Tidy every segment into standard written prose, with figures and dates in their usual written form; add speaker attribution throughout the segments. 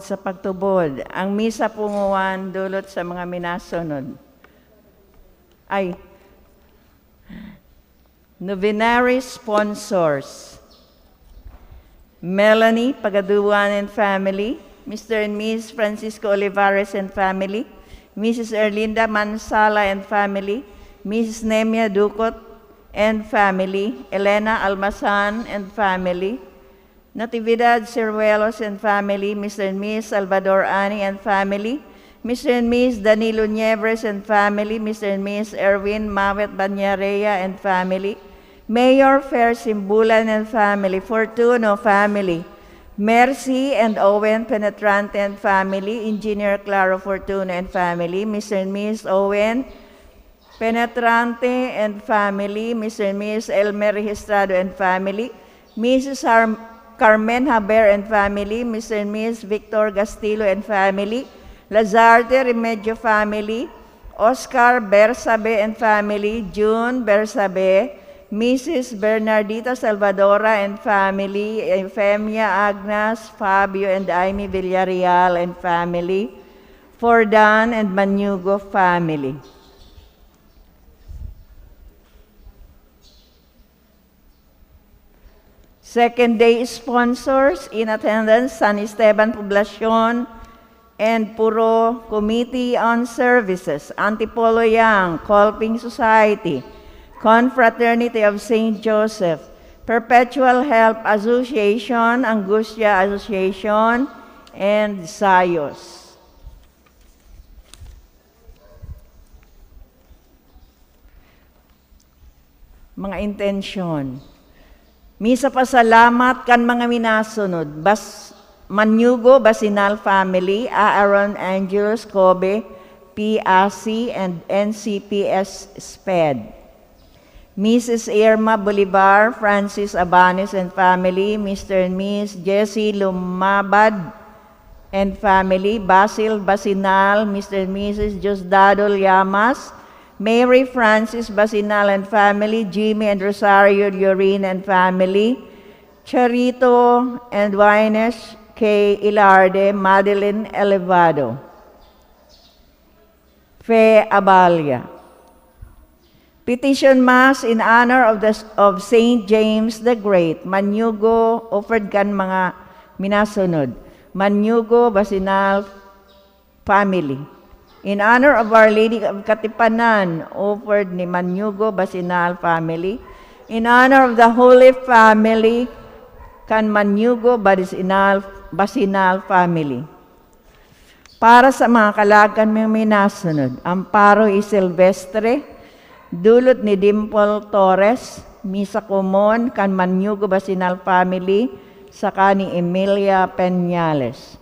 Speaker 1: sa pagtubod. Ang misa punguan dulot sa mga minasunod. Ay, Novenary sponsors. Melanie Pagaduan and family, Mr. and Ms. Francisco Olivares and family, Mrs. Erlinda Mansala and family, Mrs. Nemia Ducot and family, Elena Almasan and family, Natividad Ciruelos and family, Mr. and Ms. Salvador Ani and family, Mr. and Ms. Danilo Nievres and family, Mr. and Ms. Erwin Mawet Banyarea and family, Mayor Fer Simbulan and family, Fortuno family, Mercy and Owen Penetrante and family, Engineer Claro Fortuno and family, Mr. and Ms. Owen Penetrante and family, Mr. and Ms. Elmer Registrado and family, Mrs. Carmen Haber and family, Mr. and Ms. Victor Gastillo and family, Lazarte Remedio family, Oscar Bersabe and family, June Bersabe, Mrs. Bernardita Salvadora and family, Euphemia Agnes, Fabio and Aimee Villarreal and family, Fordan and Manugo family. Second day sponsors in attendance, San Esteban Poblacion and Puro Committee on Services, Antipolo Yang, Colping Society, Confraternity of St. Joseph, Perpetual Help Association, Angustia Association, and Sayos. Mga intensyon. Misa pasalamat kan mga minasunod. Manyugo Basinal Family, Aaron Angelos Kobe, PAC, and NCPS SPED. Mrs. Irma Bolivar, Francis Abanes and family, Mr. and Ms. Jessie Lumabad and family, Basil Basinal, Mr. and Mrs. Diosdado Llamas, Mary Francis Basinal and family, Jimmy and Rosario Llorin and family, Charito and Wines K. Ilarde, Madeline Elevado, Fe Abalia. Petition Mass in honor of Saint James the Great. Manyugo, offered kan mga minasunod. Manyugo Basinal family. In honor of Our Lady of Katipanan, offered ni Manyugo Basinal family. In honor of the Holy Family, kan Manyugo Basinal family. Para sa mga kalagan may minasunod, Amparo E. Silvestre, dulot ni Dimple Torres, Misa Comon, kan Manyugo Basinal family, saka ni Emilia Peñales.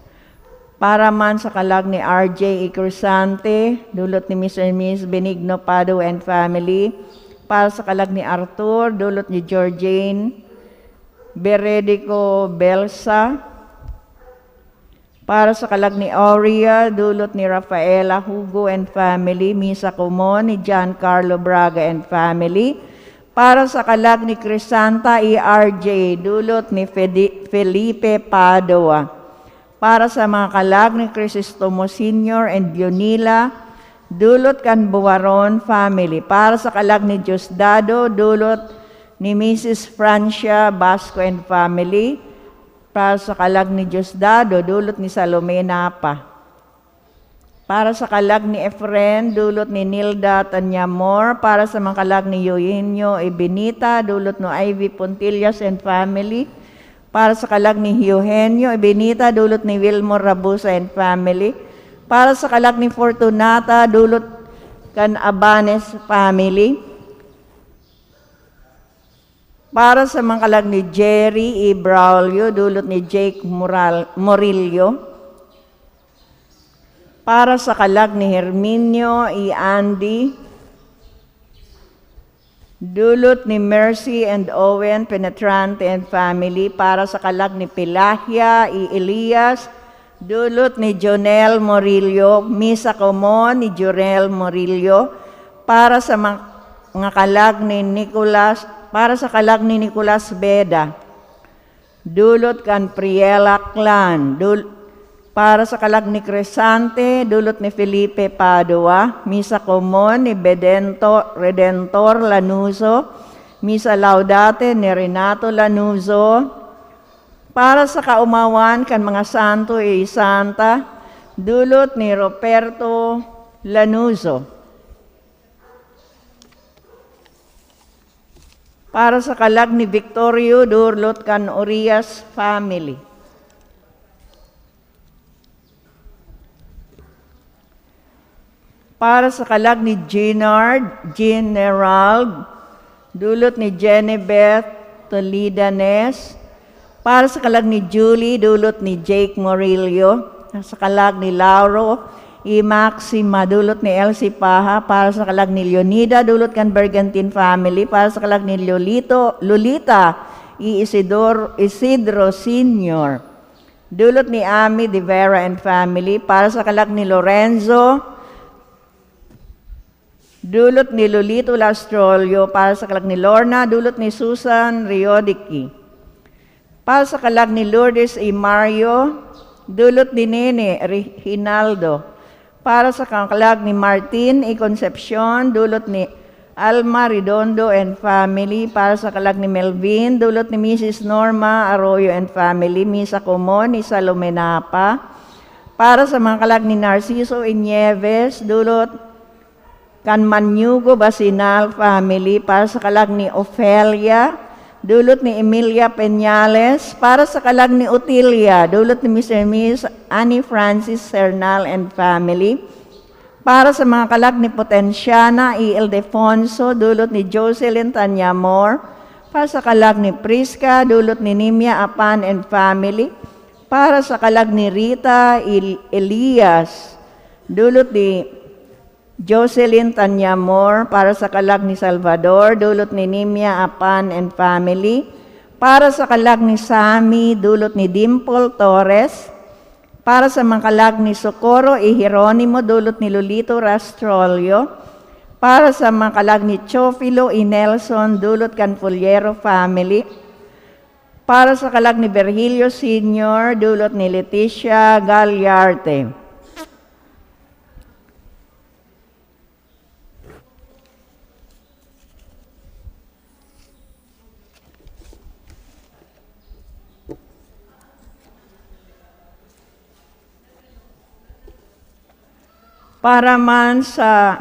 Speaker 1: Para man sa kalag ni RJ Icruzante, dulot ni Mr. and Ms. Benigno Pado and family. Para sa kalag ni Arthur, dulot ni Georgine Beredico Belsa. Para sa kalag ni Aurea, dulot ni Rafaela Hugo and family, Misa Comon, ni Giancarlo Braga and family. Para sa kalag ni Crisanta ERJ, dulot ni Felipe Padua. Para sa mga kalag ni Crisostomo Sr. and Dionila, dulot kan Buwaron family. Para sa kalag ni Diosdado, dulot ni Mrs. Francia Basco and family. Para sa kalag ni Diosdado, dulot ni Salome Napa. Para sa kalag ni Efren, dulot ni Nilda Tanyamor. Para sa mga kalag ni Eugenio Ebenita, dulot no Ivy Pontillas and family. Para sa kalag ni Eugenio Ebenita, dulot ni Wilmore Rabusa and family. Para sa kalag ni Fortunata, dulot kan Abanes family. Para sa mga kalag ni Jerry E. Braulio, dulot ni Jake Morillo. Para sa kalag ni Herminio E. Andy, dulot ni Mercy and Owen Penetrante and family. Para sa kalag ni Pelahia E. Elias, dulot ni Jonel Morillo. Misa Comon ni Jorel Morillo. Para sa mga kalag ni Nicolas, para sa kalag ni Nicolas Beda, dulot kan Priela Clan, Para sa kalag ni Crescente, dulot ni Felipe Padua. Misa Common ni Redentor Lanuso. Misa Laudate ni Renato Lanuso. Para sa kaumawan kan mga santo e santa, dulot ni Roberto Lanuso. Para sa kalag ni Victorio, dulot kan Urias family. Para sa kalag ni General, dulot ni Jenebeth Tolidanes. Para sa kalag ni Julie, dulot ni Jake Morillo. Sa kalag ni Lauro, Maxima, dulot ni Elsie Paha. Para sa kalag ni Leonida, dulot kan Bergantin family. Para sa kalag ni Lolita, Isidro Sr. Dulot ni Ami de Vera and family. Para sa kalag ni Lorenzo, dulot ni Lolito Lastrolio. Para sa kalag ni Lorna, dulot ni Susan Riodici. Para sa kalag ni Lourdes E. Mario, dulot ni Nene Reginaldo. Para sa kalag ni Martin E. Concepcion, dulot ni Alma Redondo and family. Para sa kalag ni Melvin, dulot ni Mrs. Norma Arroyo and family. Misa Common ni Salome Napa. Para sa mga kalag ni Narciso E. Nieves, dulot kan Manyugo Basinal family. Para sa kalag ni Ofelia, dulot ni Emilia Peñales. Para sa kalag ni Otilia, dulot ni Mr. and Miss Annie Francis Cernal and family. Para sa mga kalag ni Potenciana E. Ildefonso, dulot ni Jocelyn Tanyamor. Para sa kalag ni Prisca, dulot ni Nimia Apan and family. Para sa kalag ni Rita Elias, dulot ni Jocelyn Tanyamor. Para sa kalag ni Salvador, dulot ni Nimia Apan and family. Para sa kalag ni Sammy, dulot ni Dimple Torres. Para sa mga kalag ni Socorro e Jeronimo, dulot ni Lolito Rastrolio. Para sa mga kalag ni Chofilo e Nelson, dulot kan Fuliero family. Para sa kalag ni Virgilio Sr., dulot ni Leticia Gagliarte. Para man sa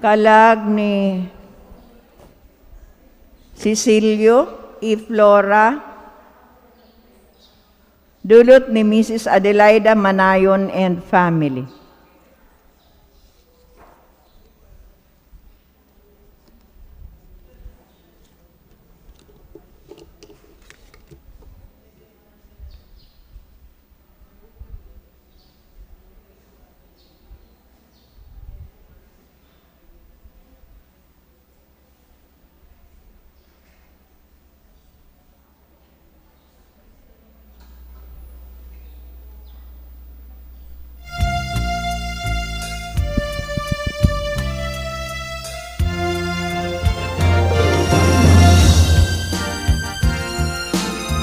Speaker 1: kalag ni Cecilio E. Flora, dulot ni Mrs. Adelaida Manayon and family.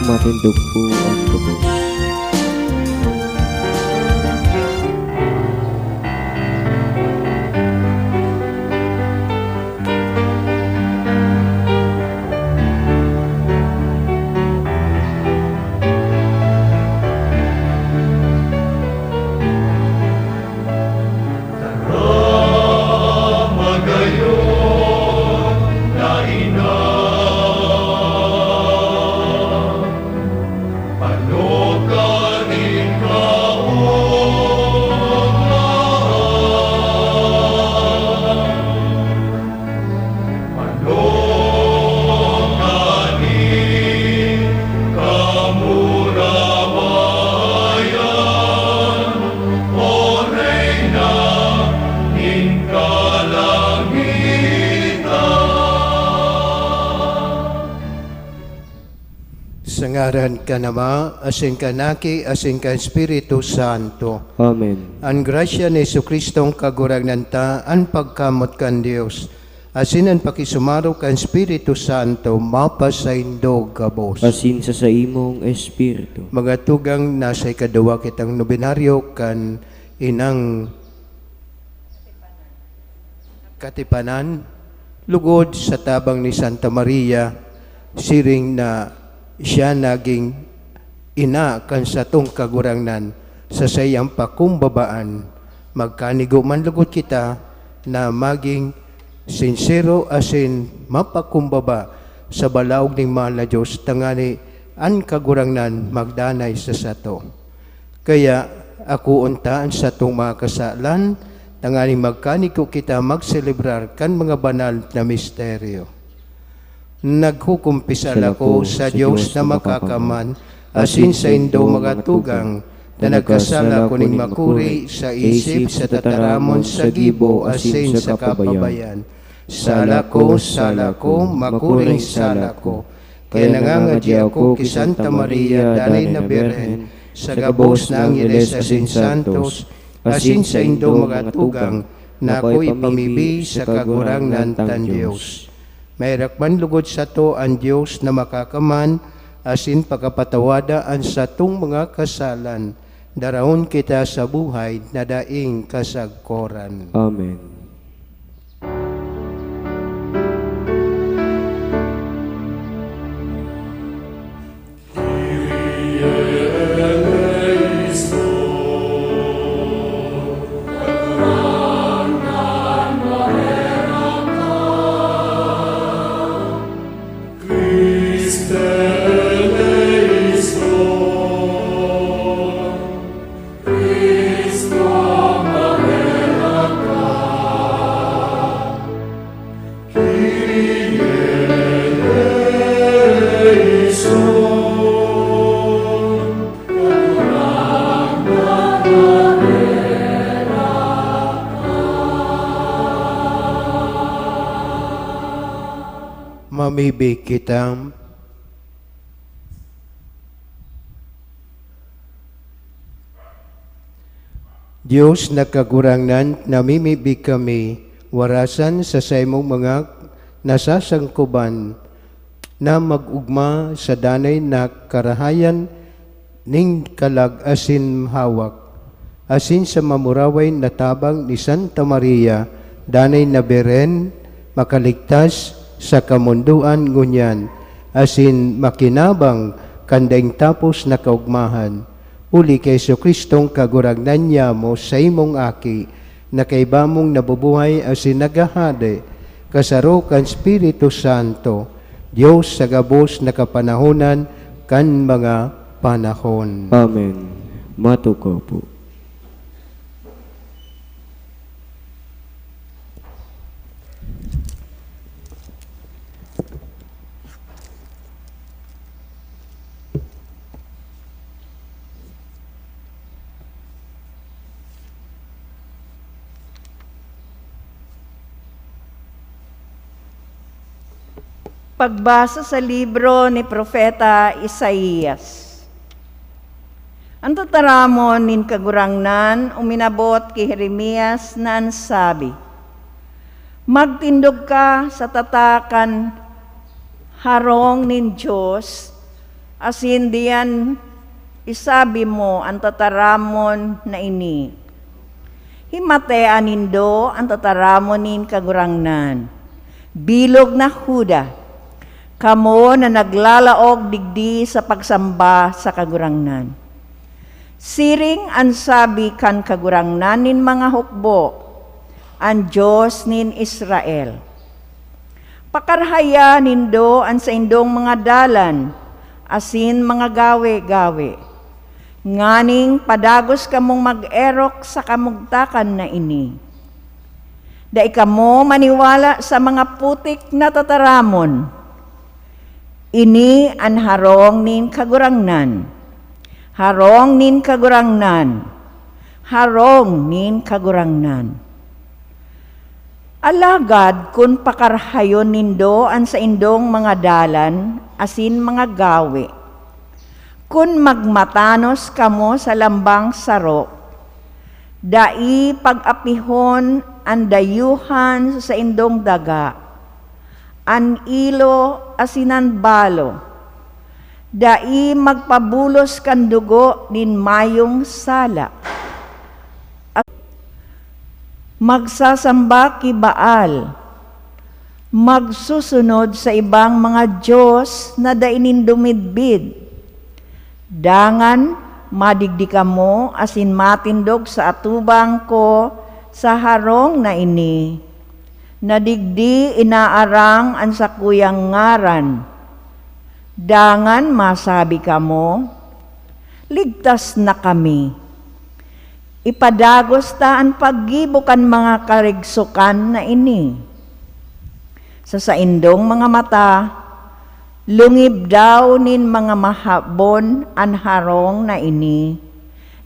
Speaker 2: Matindog po ang tubos.
Speaker 3: Sa ngaran ka nama, asin ka naki, asin ka Espiritu Santo.
Speaker 2: Amen.
Speaker 3: Ang grasya ni Jesucristong kaguragnanta, ang pagkamot kan Dios, Asinan pakisumaro kan Espiritu Santo, mapa sa indog kabos.
Speaker 2: Asin sa imong espiritu.
Speaker 3: Mga tugang nasa ikaduwa kitang nobinaryo kan inang Katipanan, lugod sa tabang ni Santa Maria, siring na siya naging ina kan sa tong kagurangnan sa sayang pakumbabaan. Magkanigo man lugod kita na maging sincero asin mapakumbaba sa balaog ning mahal na Diyos, tangani an kagurangnan magdanay sa sato. Kaya ako untaan sa tong mga kasalan, tangani magkaniko kita magselebrar kan mga banal na misteryo. Naghukumpisal ako sa Diyos na makakaman, asin sa indo mga tugang, na nagkasala ko ning makuri sa isip, sa tataramon, sa gibo, asin sa kapabayan. Sala ko, makuring sala ko. Kaya nangangadya ako ki Santa Maria, danay na Birhen, sa gabos na Angeles, asin Santos, asin sa indo mga tugang, na ako'y pamibi sa kagurangnan tan Diyos. Mayrakman lugod sa to ang Diyos na makakaman, asin pagkapatawadaan sa tong mga kasalan, daraon kita sa buhay na daing kasagkoran.
Speaker 2: Amen.
Speaker 3: Mamibig kita. Diyos na kagurangnan, namimibig kami, warasan sa saymong mga nasasangkuban, na mag-ugma sa danay na karahayan ning kalag asin hawak, asin sa mamuraway na tabang ni Santa Maria, danay na Beren, makaligtas sa kamunduan ngunyan, asin makinabang kandaing tapos na kaugmahan. Uli kay Kristong kaguragnan niya mo sa imong aki, na kay bamong nabubuhay asin nagahade, kasaro kan Espiritu Santo, Diyos sa gabos na kapanahonan kan mga panahon.
Speaker 2: Amen. Matuko po.
Speaker 1: Pagbasa sa libro ni Propeta Isaías. Ang tataramon nin kagurangnan uminabot kay Jeremias na ansabi, magtindog ka sa tatakan harong nin Diyos, asin diyan isabi mo ang tataramon na ini. Himatean nindo ang tataramon nin kagurangnan. Bilog na Huda, kamo na naglalaog digdi sa pagsamba sa kagurangnan. Siring ang sabi kan kagurangnan nin mga hukbo, ang Diyos nin Israel. Pakarhaya nindo ang sa indong mga dalan, asin mga gawe-gawe. Nganing padagos kamong mag-erok sa kamugtakan na ini. Dai kamo maniwala sa mga putik na tataramon. Ini ang harong nin kagurangnan. Harong nin kagurangnan. Harong nin kagurangnan. Alagad kun pakarhayon nindo ang sa indong mga dalan, asin mga gawe. Kun magmatanos kamo sa lambang saro, dai pag-apihon ang dayuhan sa indong daga. an ilo asinan balo, dai magpabulos kan dugo nin mayong sala. Magsasamba ki Baal, magsusunod sa ibang mga Diyos na dainin dumidbid. Dangan madigdika mo asin matindog sa atubang ko sa harong na ini. Nadigdi inaarang an sa kuyang ngaran. Dangan masabi ka mo, ligtas na kami. Ipadagos ta ang paggibukan mga karigsukan na ini. Sa saindong mga mata, lungib daw nin mga mahabon an harong na ini.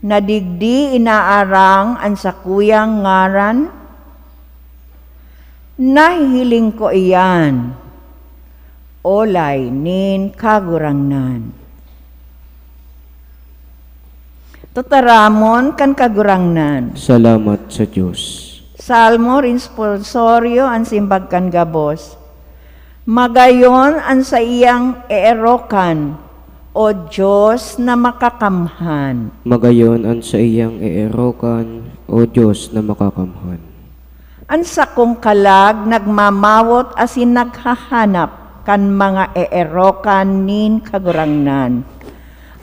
Speaker 1: Nadigdi inaarang an sa kuyang ngaran. Nahihiling ko iyan, olay nin kagurangnan. Tutaramon kan kagurangnan.
Speaker 2: Salamat sa Diyos.
Speaker 1: Salmo responsorio ang simbag kan gabos. Magayon ang sa iyang eerokan, o Diyos na makakamhan.
Speaker 2: Magayon ang sa iyang eerokan, o Diyos na makakamhan.
Speaker 1: Ang sakong kalag nagmamawot asin naghahanap kan mga eerokan nin kagurangnan.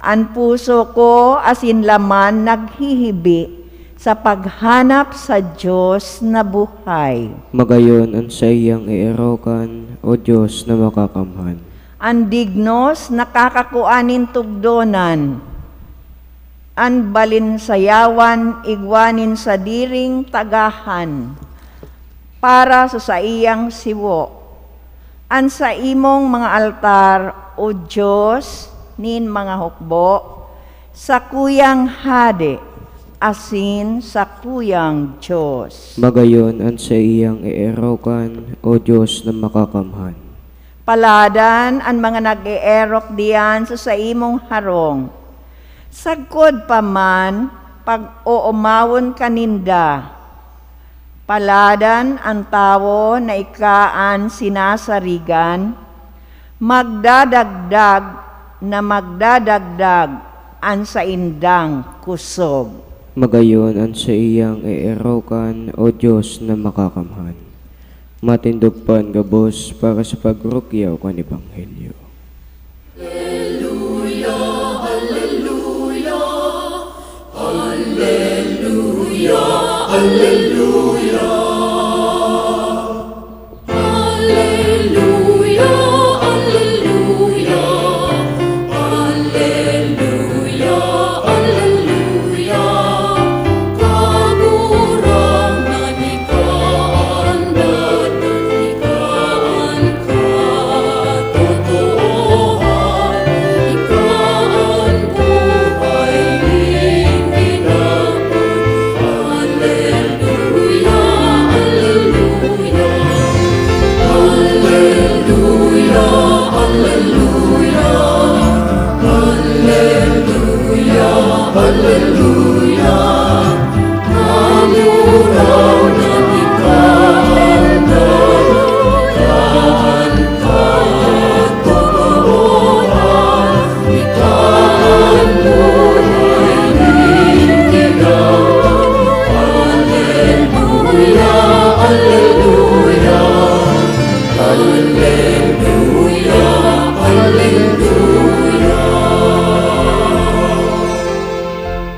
Speaker 1: Ang puso ko asin laman naghihibi sa paghanap sa Diyos na buhay.
Speaker 2: Magayon ang sa iyang eerokan, o Diyos na makakamhan.
Speaker 1: Ang dignos nakakakuanin tugdonan, ang balinsayawan igwanin sa diring tagahan, para sa iyang siwo. Ang sa imong mga altar, o Diyos, nin mga hukbo, sa kuyang hade, asin sa kuyang Diyos.
Speaker 2: Magayon ang sa iyang eerokan, o Diyos na makakamhan.
Speaker 1: Paladan ang mga nag-eerok diyan sa imong harong. Sagkod pa man, pag-uumawon kaninda. Paladan ang tawo na ikaan sinasarigan, magdadagdag ang sa indang kusog.
Speaker 2: Magayon ang sa iyang eerokan, o Diyos na makakamhan. Matindog pan gabos para sa pagrukyaw kan Ebanghelyo.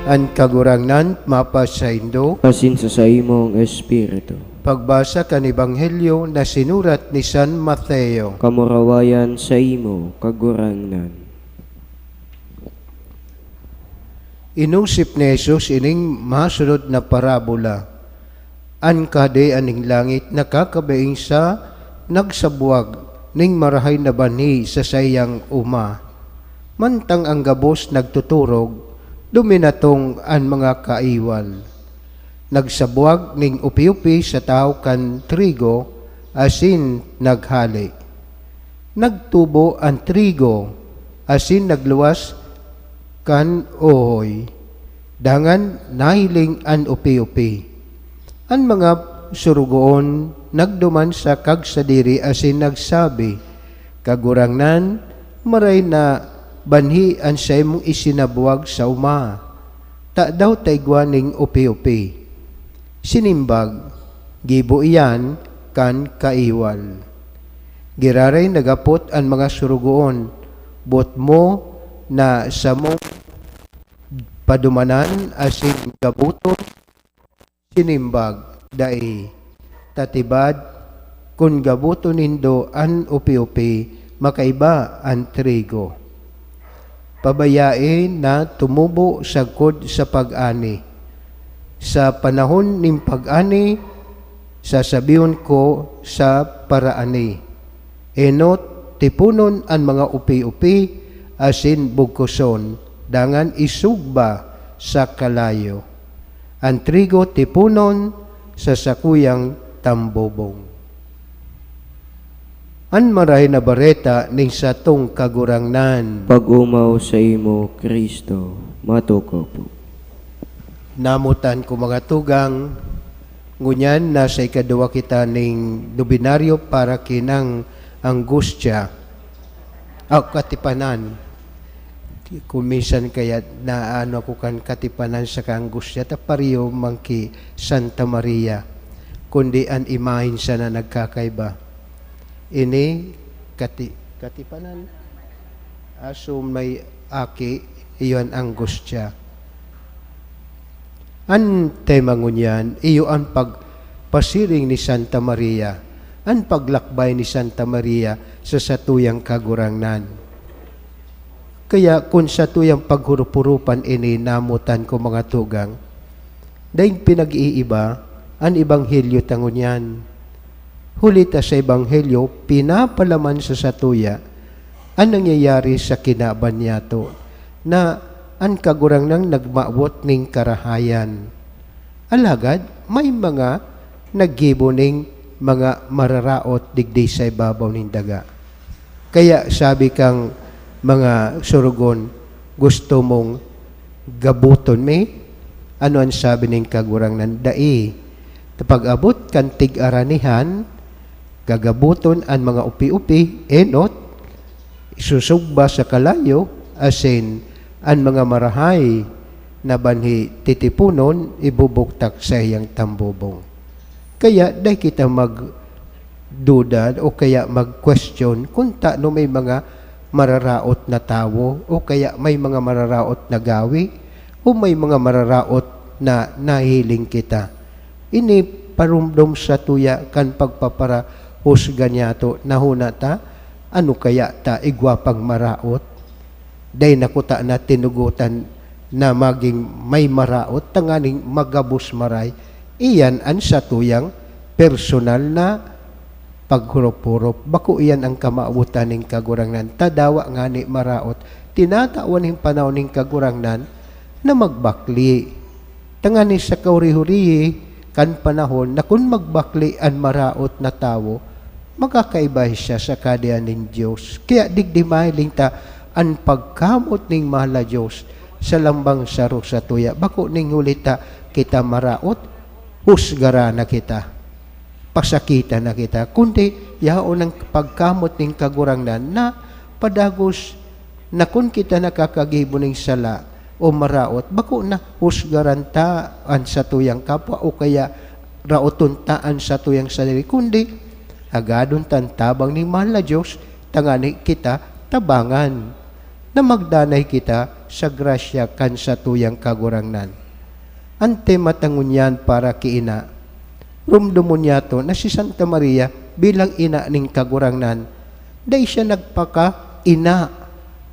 Speaker 3: An kagurangnan mapasaindo.
Speaker 2: Asin sa imong espiritu.
Speaker 3: Pagbasa kan Ebanghelyo na sinurat ni San Mateo.
Speaker 2: Kamurawayan sa imo, kagurangnan.
Speaker 3: Inusip ni Jesus ining masunod na parabola. An kade aning langit nakakabaing sa nagsabuag ning marahay na bani sa sayang uma. Mantang ang gabos nagtuturog, duminatong an mga kaiwal. Nagsabuag ning upi-upi sa tao kan trigo, asin naghali. Nagtubo ang trigo, asin nagluwas kan ohoy. Dangan nahiling an upi-upi. Ang mga surugoon nagduman sa kagsadiri asin nagsabi, kagurangnan, maray na banhian sa imong isinabuwag sa uma. Ta daw taigwaning upi-upi. Sinimbag, gibo iyan kan kaiwal. Giraray nagapot ang mga surugoon, bot mo na sa mong padumanan asin gabuton, sinimbag, dai, tatibad, kun gabuton nindo an upi-upi, makaiba ang trigo. Pabayae na tumubo sagkod sa pag-ani. Sa panahon ning pag-ani, sasabihin ko sa paraani. Enot, tipunon ang mga upi-upi, asin bugkoson, dangan isugba sa kalayo. Ang trigo tipunon sa sakuyang tambobong. An maray na bareta ning satong kagurangnan.
Speaker 2: Pag-umaw sa imo, Kristo, matukaw po.
Speaker 3: Namutan ko mga tugang, ngunyan nasa ikaduwa kita ning dubinaryo para kinang angustya o katipanan. Kung minsan kaya naano ko kan katipanan sa kaangustya, tapariyo mangki Santa Maria, kundi an imahin sa na nagkakaiba. Ini katipanan aso may aki iyon angustya. An tema ngunyan, iyo ang pagpasiring ni Santa Maria, ang paglakbay ni Santa Maria sa satuyang kagurangnan. Kaya kung satuyang paghurupurupan ini namutan ko mga tugang, dahil pinag-iiba ang Ebanghelyo tangunyan. Hulita sa Ebanghelyo, pinapalaman sa satuya ang nangyayari sa kinaban niyato na ang kagurangnan nagmaabot ning karahayan. Alagad, may mga naggibo ning mga mararaot digdi sa ibabaw ning daga. Kaya sabi kang mga surugon, gusto mong gabuton me? Ano ang sabi ning kagurangnan? Dai, kapag abot kan tig-aranihan, gagabuton ang mga upi-upi, enot, isusugba sa kalayo, asin ang mga marahay na banhi titipunon, ibubuktak sa iyang tambobong. Kaya dahil kita magduda o kaya mag-question kung taano may mga mararaot na tao o kaya may mga mararaot na gawi o may mga mararaot na nahiling kita. Ini parumdom sa tuya kan pagpapara husga niya to, nahuna ta, ano kaya ta igwapang maraot? Day nakuta na tinugutan na maging may maraot, tanganing magabus maray, iyan ang satuyang personal na paghurup-hurup. Bako iyan ang kamautan ng kagurangnan. Tadawa nga ni maraot, tinatawan ng panahon ng kagurangnan na magbakli. Tanganing sa kauri-huri, kan panahon na kung magbakli ang maraot na tao, magkakaiba siya sa kadian ng Diyos. Kaya digdimahiling ta ang pagkamot ng mahal na Diyos sa lambang saro sa tuya. Bako ning hulita kita maraot, husgara na kita, pasakita na kita. Kundi yaon ang pagkamot ng kagurangnan na padagos na kung kita nakakagibo ng sala o maraot, bako na husgaran taan sa tuyang kapwa o kaya raoton taan sa tuyang sarili. Kundi agadon tantabang ni mahal na Diyos, tangani kita tabangan na magdanay kita sa grasya kan sa tuyang kagurangnan. Ante matangunyan para kiina, rumdumon niya to na si Santa Maria bilang ina ning kagurangnan, dahil siya nagpaka-ina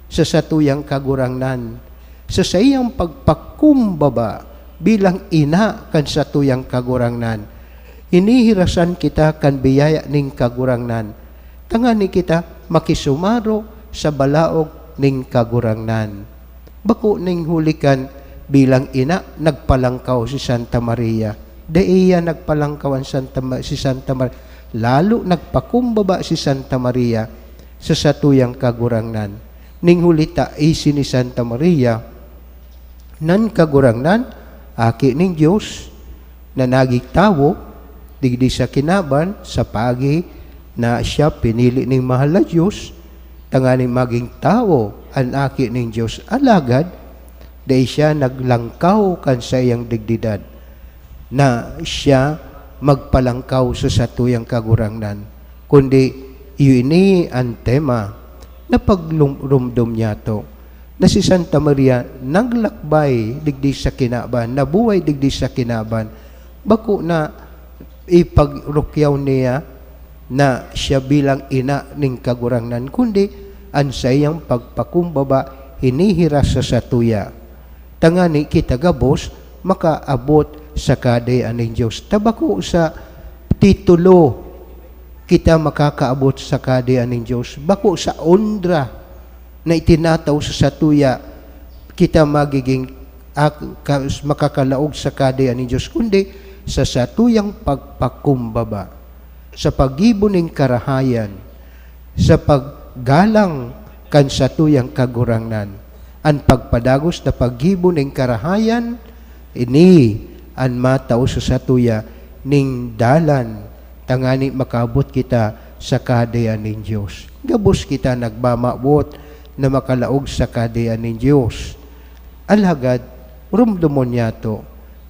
Speaker 3: sa satuyang kagurangnan. Sa sayang pagpakumbaba bilang ina kan satuyang kagurangnan, inihirasan kita kan biyaya ning kagurangnan. Tangani kita makisumaro sa balaog ning kagurangnan. Bako ning hulikan bilang ina, nagpalangkaw si Santa Maria. Daiya nagpalangkawan si Santa Maria. Lalo nagpakumbaba si Santa Maria sa satuyang kagurangnan. Ning hulita isi ni Santa Maria, nan kagurangnan, aki ning Diyos, na nagigtawo, digdi sa kinaban, sa pagi na siya pinili ning mahal na Diyos, tanganing maging tao, ang aki ning Diyos, alagad, dahil siya naglangkaw kan sa iyang digdidad, na siya magpalangkaw sa satuyang kagurangnan. Kundi, ini ang tema na paglumdum niya to, na si Santa Maria naglakbay digdi sa kinaban, nabuhay digdi sa kinaban, bako na ipagrukyaw niya na siya bilang ina ning kagurangnan, kundi ang sayang pagpakumbaba hinihiras sa satuya. Tangani kita gabos makaabot sa kadayaan ng Diyos. Tabako sa titulo kita makakaabot sa kadayaan ng Diyos. Bako sa ondra na itinataw sa satuya kita magiging makakalaog sa kadayaan ng Diyos, kundi sa satuyang pagpakumbaba, sa pag-ibon ng karahayan, sa paggalang kan satuyang kagurangnan, ang pagpadagos na pag-ibon ng karahayan, ini ang matao sa satuya ning dalan, tangani makabot kita sa kadayaan ng Diyos. Gabos kita nagbamabot na makalaog sa kadayaan ng Diyos. Alhagad, rumdumon niya to,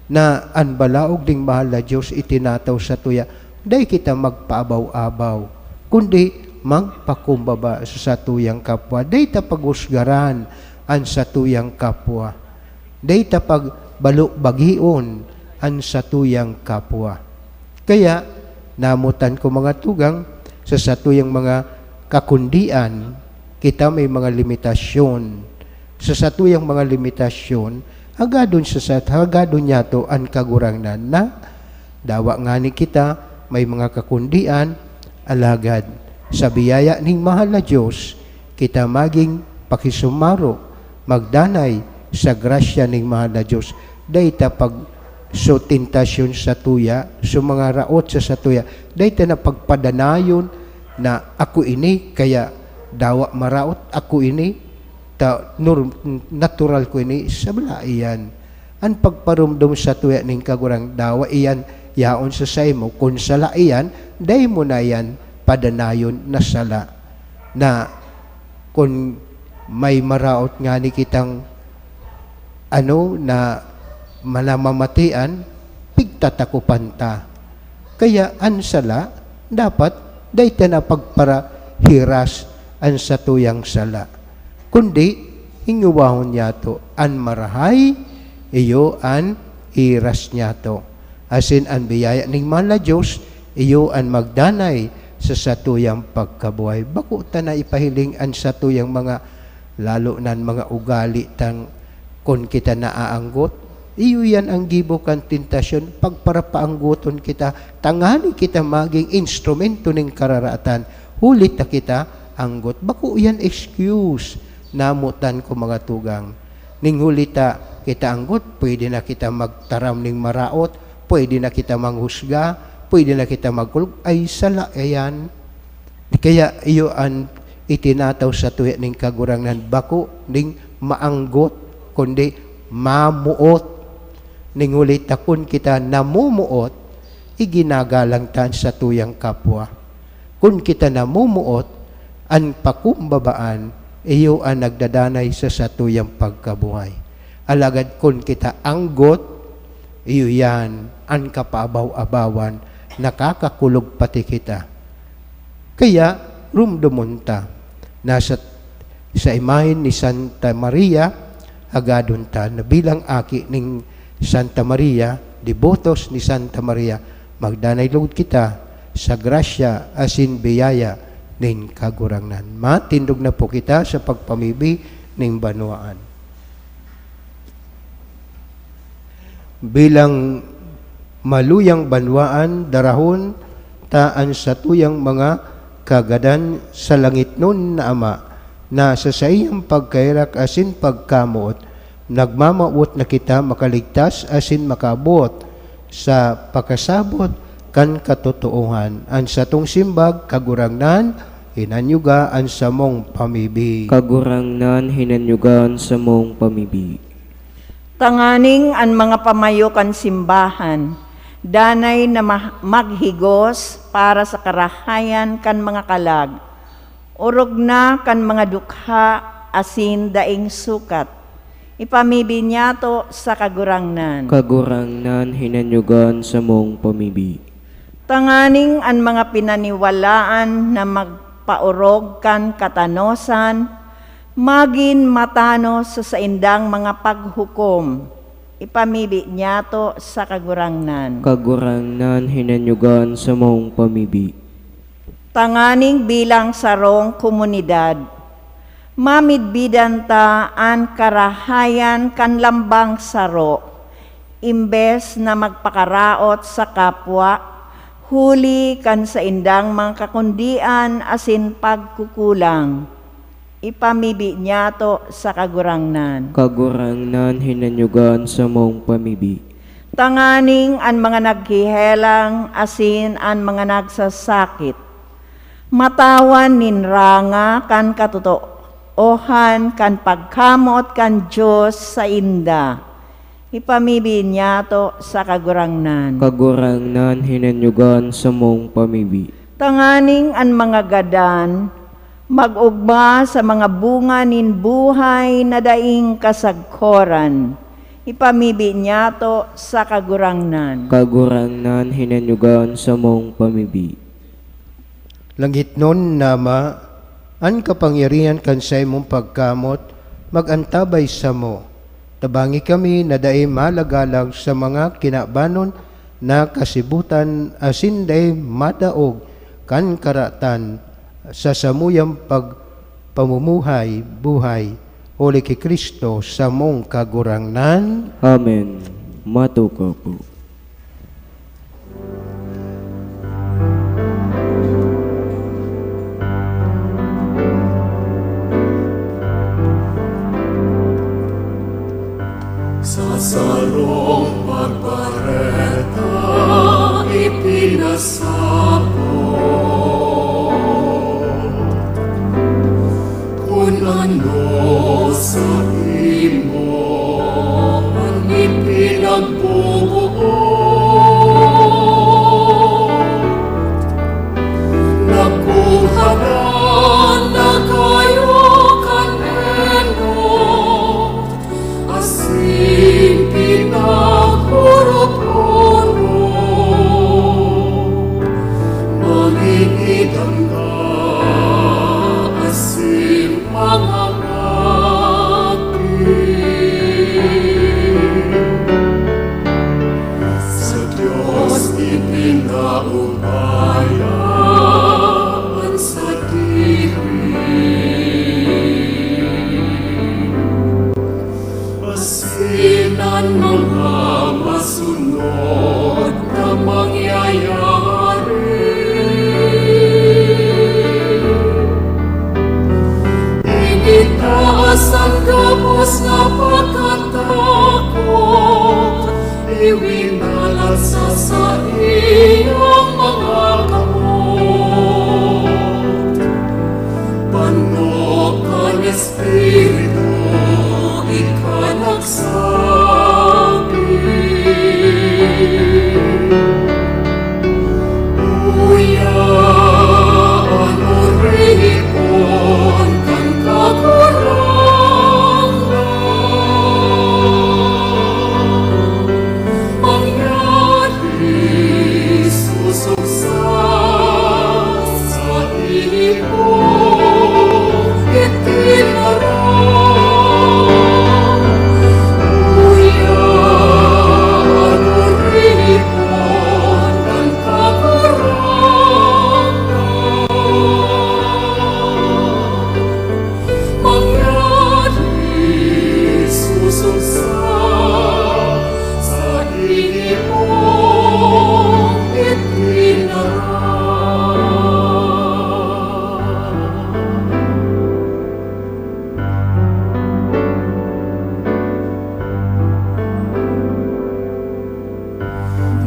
Speaker 3: na ang balaog ding mahal na Diyos itinataw sa tuya, day kita magpaabaw-abaw, kundi magpakumbaba sa satuyang kapwa. Day ta pagusgaran ang satuyang kapwa. Day ta pagbagion ang satuyang kapwa. Kaya, namutan ko mga tugang, sa satuyang mga kakundian, kita may mga limitasyon. Sa satuyang mga limitasyon, hagadon niya to ang kagurangnan na dawa nga ni kita may mga kakundian, alagad sa biyaya ning mahal na Diyos kita maging pakisumaro, magdanay sa grasya ning mahal na Diyos. Dayta pag so tentasyon sa tuya, so mga raot sa satuya, dayta na pagpadanayon na ako ini, kaya dawa maraot ako ini, natural ko ini, sabla iyan. Ang pagparumdum sa tuya ning kagurang dawa iyan, yaon sa saymo, kung sala iyan, day mo na yan, padanayon na sala. Na kung may maraot nga ni kitang na manamamatian, pigtatakupan ta. Kaya ang sala, dapat day ta na pagparahiras ang satuyang sala. Kundi, hinguwahon niya to, an marahay, iyo an iras niya to. Asin an biyaya ning mahal na Diyos, iyo an magdanay sa satuyang pagkabuhay. Bako ta na ipahiling ang satuyang mga, lalo nan mga ugali tang kung kita naaanggot, iyo yan ang gibukan tentasyon, pagparapaangguton kita, tangani kita maging instrumento ng kararatan, hulit na kita anggot. Bako yan excuse, namutan ko mga tugang. Ning hulita kita anggot, pwede na kita magtaram ning maraot, pwede na kita manghusga, pwede na kita magkulog, ay sala ayan. Kaya iyo ang itinataw sa tuya ning kagurangnan, bako ning maanggot, kundi mamuot. Ning hulita kun kita namumuot, iginagalang tan sa tuyang kapwa. Kun kita namumuot, ang pakumbabaan, iyo ang nagdadanay sa satuyang pagkabuhay. Alagad kun kita anggot, iyo yan ang kapaabaw-abawan, nakakakulog pati kita. Kaya, rumdumunta, nasa sa imahin ni Santa Maria, agadon ta, na bilang aki ning Santa Maria, devotos ni Santa Maria, magdanay lugod kita sa grasya asin biyaya ning kagurangnan. Matindog na po kita sa pagpamibi ning banwaan. Bilang maluyang banwaan, darahon taan sa tuyang mga kagadan sa langit nun na Ama, na sa sayang pagkairak asin pagkamuot, nagmamauot na kita makaligtas asin makabot sa pakasabot kan katotohan. An satong simbag, kagurangnan, hinanyuga an samong pamibi.
Speaker 2: Kagurangnan hinanyugan sa mong pamibi.
Speaker 1: Tanganing ang mga pamayo kan simbahan, danay na maghigos para sa karahayan kan mga kalag, urog na kan mga dukha asin daing sukat, ipamibi niya to sa kagurangnan.
Speaker 2: Kagurangnan hinanyugan sa mong pamibi.
Speaker 1: Tanganing an mga pinaniwalaan na magpaurog kan katanosan, magin matano sa saindang mga paghukom, ipamibi niya to sa kagurangnan.
Speaker 2: Kagurangnan hinanyugan sa mong pamibi.
Speaker 1: Tanganing bilang sarong komunidad, mamidbidan ta an karahayan kan lambang saro, imbes na magpakaraot sa kapwa, huli kan sa indang mga kakundian asin pagkukulang, ipamibi niya to sa kagurangnan.
Speaker 2: Kagurangnan hinanyugan sa mong pamibi.
Speaker 1: Tanganing an mga naghihelang asin an mga nagsasakit, matawan ninranga kan katotoohan kan pagkamot kan Diyos sa inda, ipamibi niya to sa kagurangnan.
Speaker 2: Kagurangnan hinanyugan sa mong pamibi.
Speaker 1: Tanganing an mga gadan, mag-ugma sa mga bunga nin buhay na daing kasagkoran, ipamibi niya to sa kagurangnan.
Speaker 2: Kagurangnan hinanyugan sa mong pamibi.
Speaker 3: Langit nun nama, an kapangyarihan kan sa imong pagkamot, magantabay sa mo. Tabangi kami na daay malagalag sa mga kinabanon na kasibutan asin daay madaog kan karatan sa samuyang pagpamumuhay buhay. Uli kay Kristo sa mong kagurangnan.
Speaker 2: Amen. Matuka po.
Speaker 4: Sa sarong pagbareta ipinasabot, kung ano sa imo ang ipinagbubuot, nakuhanan na kayo kanenot, asin pinagpuro-puro, manginidang ka, asin mga sa Diyos ipinaubayan sa diri. Asinan mga masunod na mangyayari. Initaas ang gabos na pagkatakot, iwinalat sa iyong mga kamot. Panokan Espiritu, ikanagsabi, uyaan o rehipon kang kakurangan, mangyari susuksa sa iyong itinarang. Uyaan o rehipon kang kakurangan, mangyari susuksa sa iyong itinarang.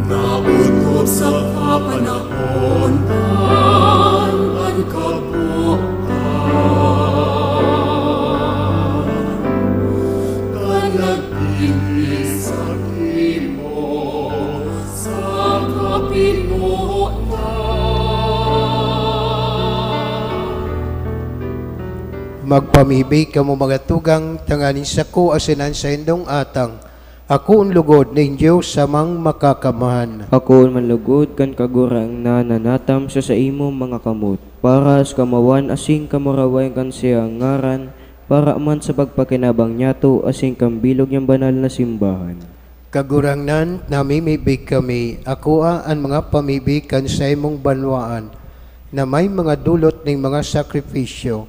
Speaker 4: Nautob sa kapanahonan ang kabuuan, ka nagpili sa imo sa pinuot na.
Speaker 3: Magpamibig kamo mga tugang tanganin sa ko asinan sa indong atang. Ako ang lugod ng Diyos sa mang makakamahan.
Speaker 2: Ako manlugod kan kagurang na nanatam sa imo mga kamot, para sa kamawan asing kamuraway kan siya ngaran, para man sa pagpakinabang niyato asing kambilog yung banal na simbahan.
Speaker 3: Kagurangnan namimibig kami, ako ang mga pamibig kan sa imong banwaan, na may mga dulot ng mga sakripisyo,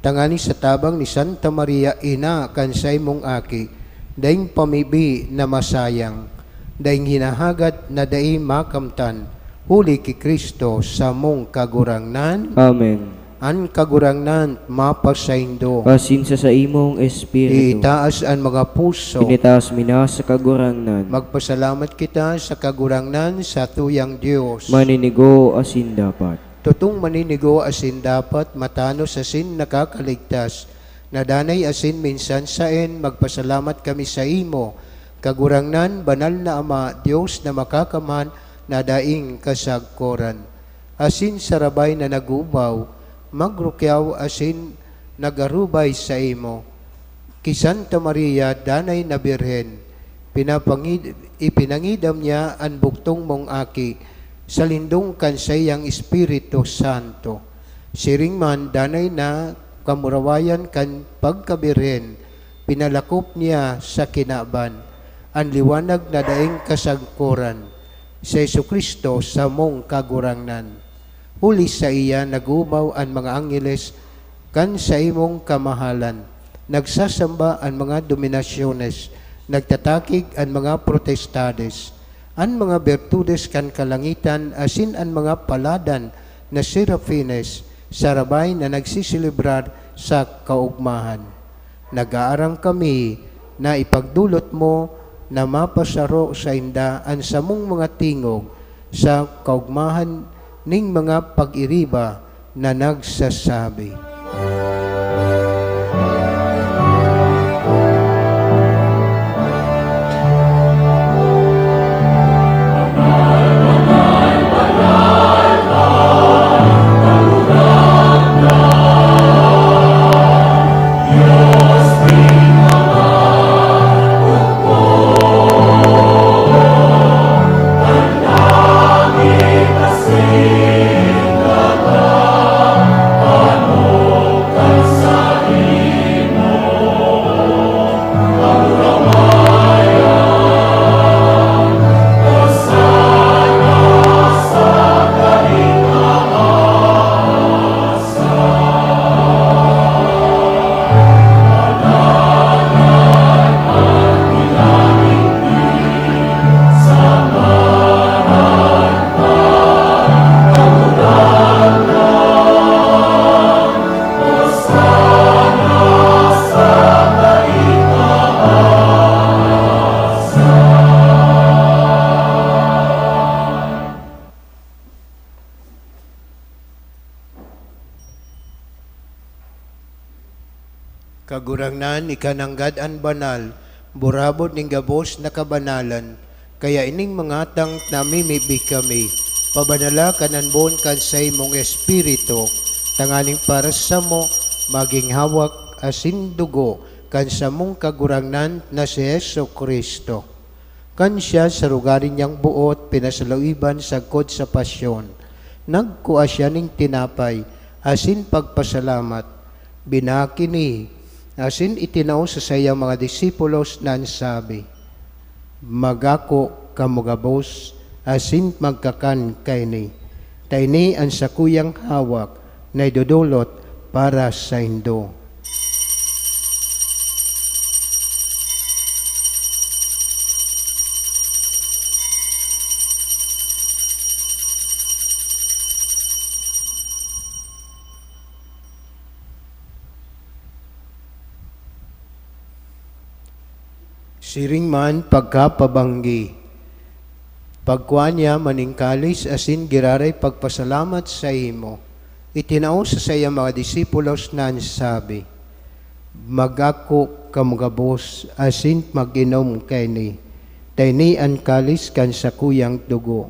Speaker 3: tangani sa tabang ni Santa Maria ina kan sa imong aki, daing pamibi na masayang, daing hinahagad na daing makamtan, huli ki Kristo sa mong kagurangnan,
Speaker 2: Amen.
Speaker 3: an kagurangnan mapasaindo,
Speaker 2: Asin sa imong espiritu,
Speaker 3: itaas ang mga puso,
Speaker 2: pinitaas mina sa kagurangnan,
Speaker 3: magpasalamat kita sa kagurangnan sa tuyang Diyos.
Speaker 2: maninigo asin dapat.
Speaker 3: Tutong maninigo asin dapat, matanos asin nakakaligtas, nadanay asin minsan saen, magpasalamat kami sa imo, kagurangnan, banal na Ama, Diyos na makakaman, na daing kasagkoran. Asin sarabay na nagubaw, magrukyaw asin nagarubay sa imo. Ki Santa Maria, danay na Birhen, ipinangidam niya ang buktong mong aki, sa lindong kansayang Espiritu Santo. Siring man, danay na kamurawayan kan pagkabirhen, pinalakop niya sa kinaban, ang liwanag na daing kasagkuran, sa Jesucristo sa mong kagurangnan. Huli sa iya nagumaw ang mga angeles kan sa imong kamahalan, nagsasamba ang mga dominasyones, nagtatakig ang mga protestades, ang mga bertudes kan kalangitan, asin ang mga paladan na serafines, sarabay na nagsisilibrar sa kaugmahan. Nag-aarang kami na ipagdulot mo na mapasaro sa inda ang samong mga tingog sa kaugmahan ning mga pag-iriba na nagsasabi. Kagurangnan, ikananggad an banal, burabot ning gabos na kabanalan, kaya ining mga tang namimibig kami, pabanala kananbon kan sa imong espiritu, tanganing para sa mo, maging hawak asin dugo, kan sa mong kagurangnan na si Jesucristo. Kan siya sa rugarin niyang buot, pinasaluiban sagkod sa pasyon. Nagkuha siya ning tinapay, asin pagpasalamat, binakini, asin itinaw sa sayang mga disipulos na sabi, magako kamugabos, asin magkakan kayni. Tayni ang sakuyang hawak na idudulot para sa indo. Siring man pagkapabanggi, pagkuha niya maningkalis asin giraray pagpasalamat sa imo, itinaw sa saya mga disipulos na sabi, magako kamugabos asin mag-inom kayni, tayni ang kalis kan sa kuyang dugo,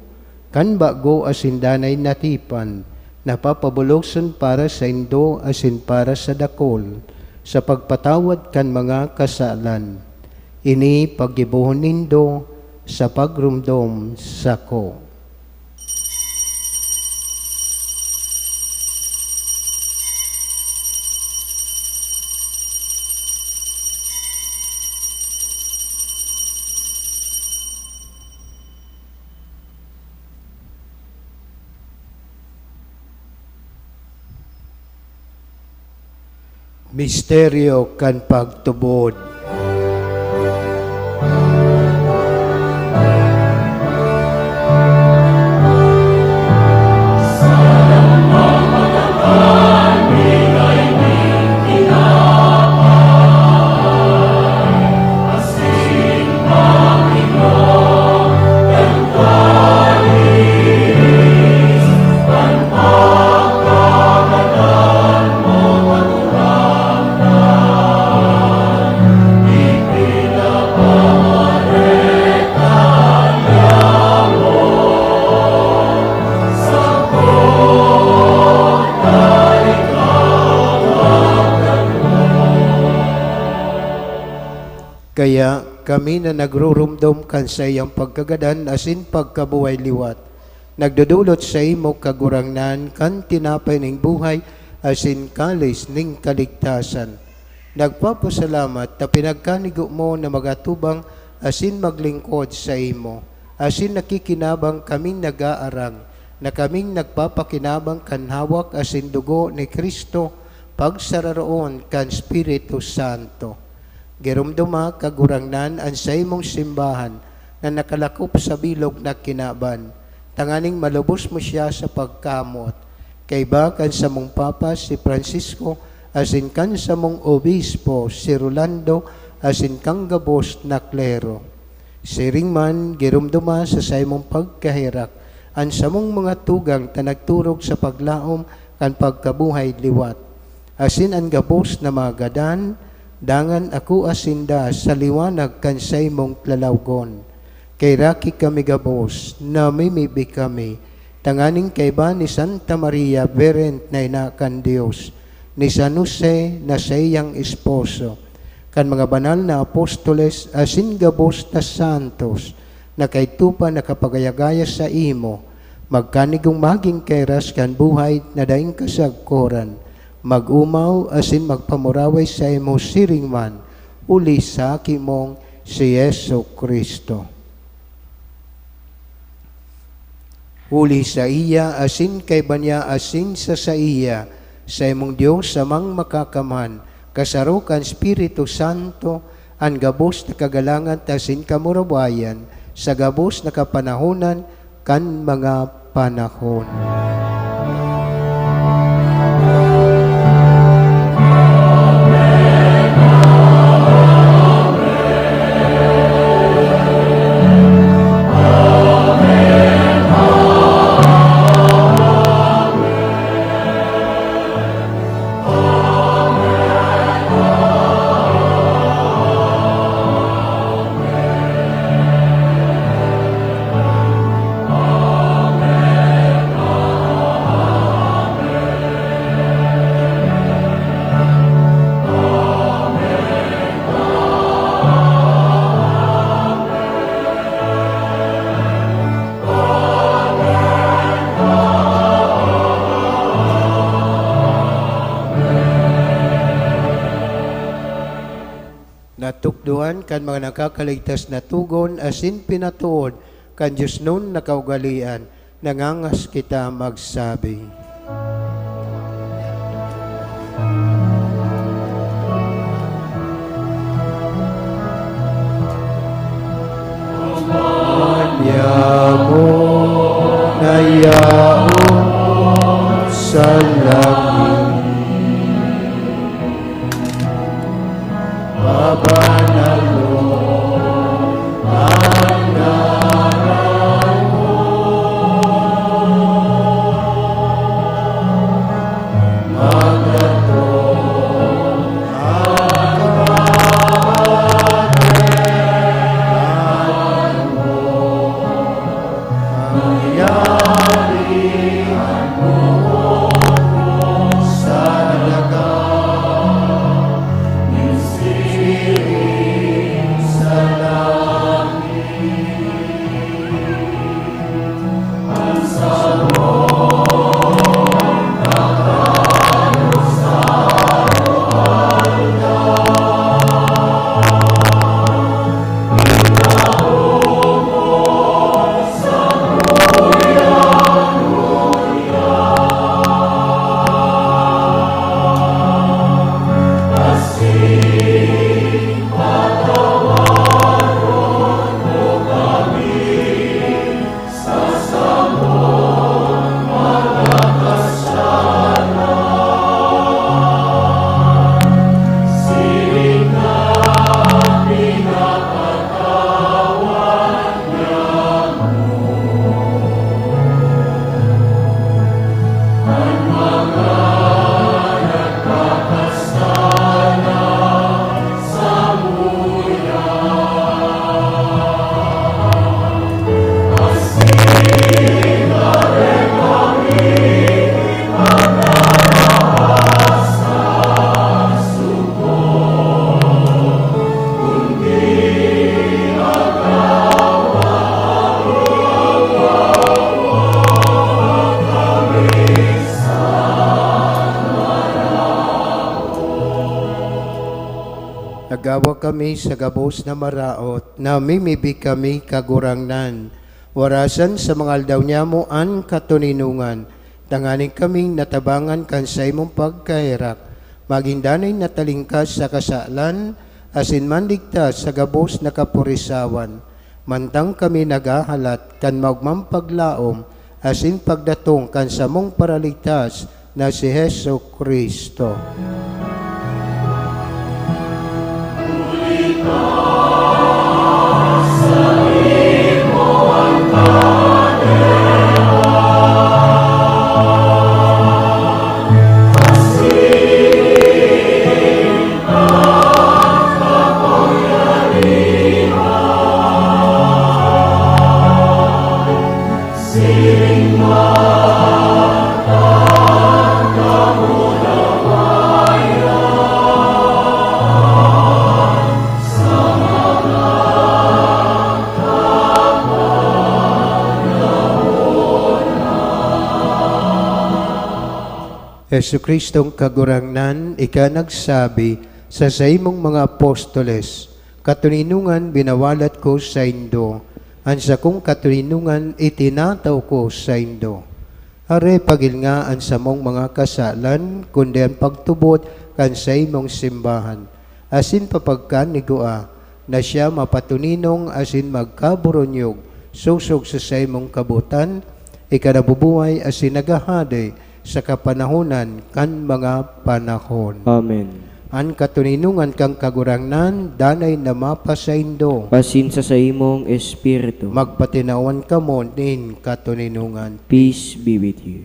Speaker 3: kan bago asin danay natipan, napapabulokson para sa indo asin para sa dakol, sa pagpatawad kan mga kasalan. Ini pagibuhon nindo sa pagrumdom sako. Misteryo kan pagtubod. Kaya kami na nagrurumdom kan sa iyang pagkagadan asin pagkabuhay liwat, nagdudulot sa imo kagurangnan kan tinapay ning buhay asin kalis ning kaligtasan. Nagpapasalamat na pinagkanigo mo na magatubang asin maglingkod sa imo, asin nakikinabang kaming nag-aarang, na kaming nagpapakinabang kan hawak asin dugo ni Kristo, pagsararoon kan Espiritu Santo. Girumduma kagurangnan ang sa imong simbahan na nakalakop sa bilog na kinaban. Tanganing malubos mo siya sa pagkamot. Kay ba kan sa mong Papa si Francisco, asin kan sa mong Obispo si Rolando, asin kang gabos na klero. Siring man girumduma sa imong pagkahirak, ang sa mong mga tugang na nagturog sa paglaom kan pagkabuhay liwat. Asin ang gabos na magadan, dangan ako asinda sa liwanag kan sa imong tlalawgon. Kay raki kami gabos, namimibi kami, tanganing kay ba ni Santa Maria, Verent na inakan Diyos, ni San Jose na sa iyang esposo, kan mga banal na apostoles, asin gabos na santos, na kay tupa nakapagayagaya sa imo, magkanigong maging kairas kan buhay na daing kasagkoran, mag-umaw asin magpamuraway sa imo siringman, uli sa kimong si Yesu Kristo. Uli sa iya asin kay banya asin sa iya, sa imong Dios samang makakaman, kasarukan Espiritu Santo, ang gabos na kagalangan asin kamurawayan, sa gabos na kapanahonan kan mga panahon. Natukduan kan mga nakakaligtas na tugon asin pinatuod kan Diyos nun nakaugalian, nangangas kita magsabi. Anyamo na yaon sa langit, mabanalo ang ngaran mo, maglatong ang kawalan mo, ang kapangyarihan mo sa dagat, nisiling sa langit. Ang sabong nakano sa Nagawa kami sa gabos na maraot, namimibig kami kagurangnan. Warasan sa mga aldaw niya mo an katuninungan, tanganing kaming natabangan kan sa imong pagkairak. Magindanay natalingkas sa kasalan, asin mandigtas sa gabos na kapurisawan. Mantang kami nagahalat kan magmampaglaom, asin pagdatong kan samong paraligtas na si Heso Kristo. Hesu Kristong kagurangnan, ika nagsabi sa imong mga apostoles, katuninungan binawalat ko sa indo, ansa kong katuninungan itinataw ko sa indo. Are pagil nga ang samong mga kasalan, kundi ang pagtubot kan sa imong simbahan. Asin papagkan ni Gua, na siya mapatuninong asin magkaburonyog, susog sa imong kabutan, ikanabubuhay asin nagahade, sa kapanahonan kan mga panahon.
Speaker 2: Amen.
Speaker 3: An katuninungan kang kagurangnan, danay na mapasaindo.
Speaker 2: Pasinsa sa imong espiritu.
Speaker 3: Magpatinawan ka mo din katuninungan.
Speaker 2: Peace be with you.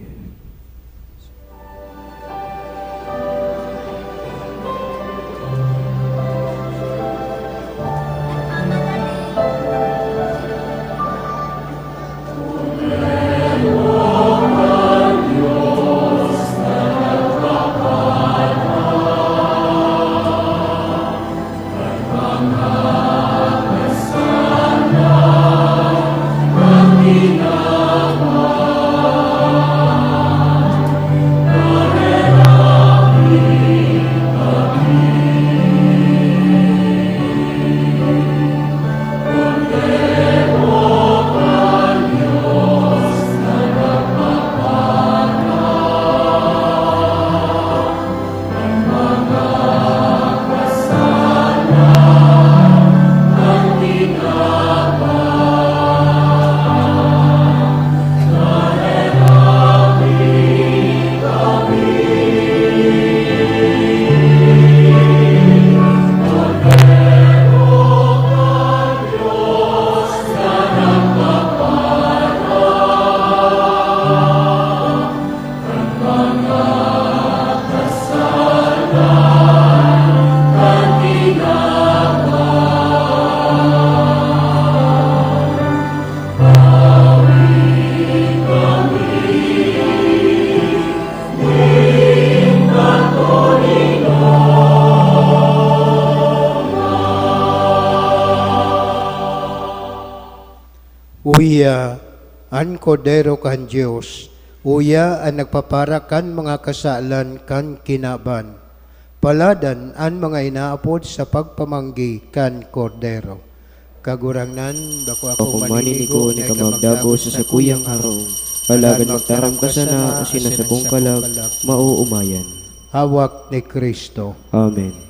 Speaker 3: kordero kan Dios, uya ang nagpapara kan mga kasalan kan kinaban. Paladan ang mga inaapod sa pagpamanggi kan kordero. Kagurangnan, bako ako
Speaker 2: Ako maninigo ni kamagdago sa sakuyang harong. Palagan magtaram ka sana, asina sa kong kalag, mauumayan.
Speaker 3: Hawak ni Kristo.
Speaker 2: Amen.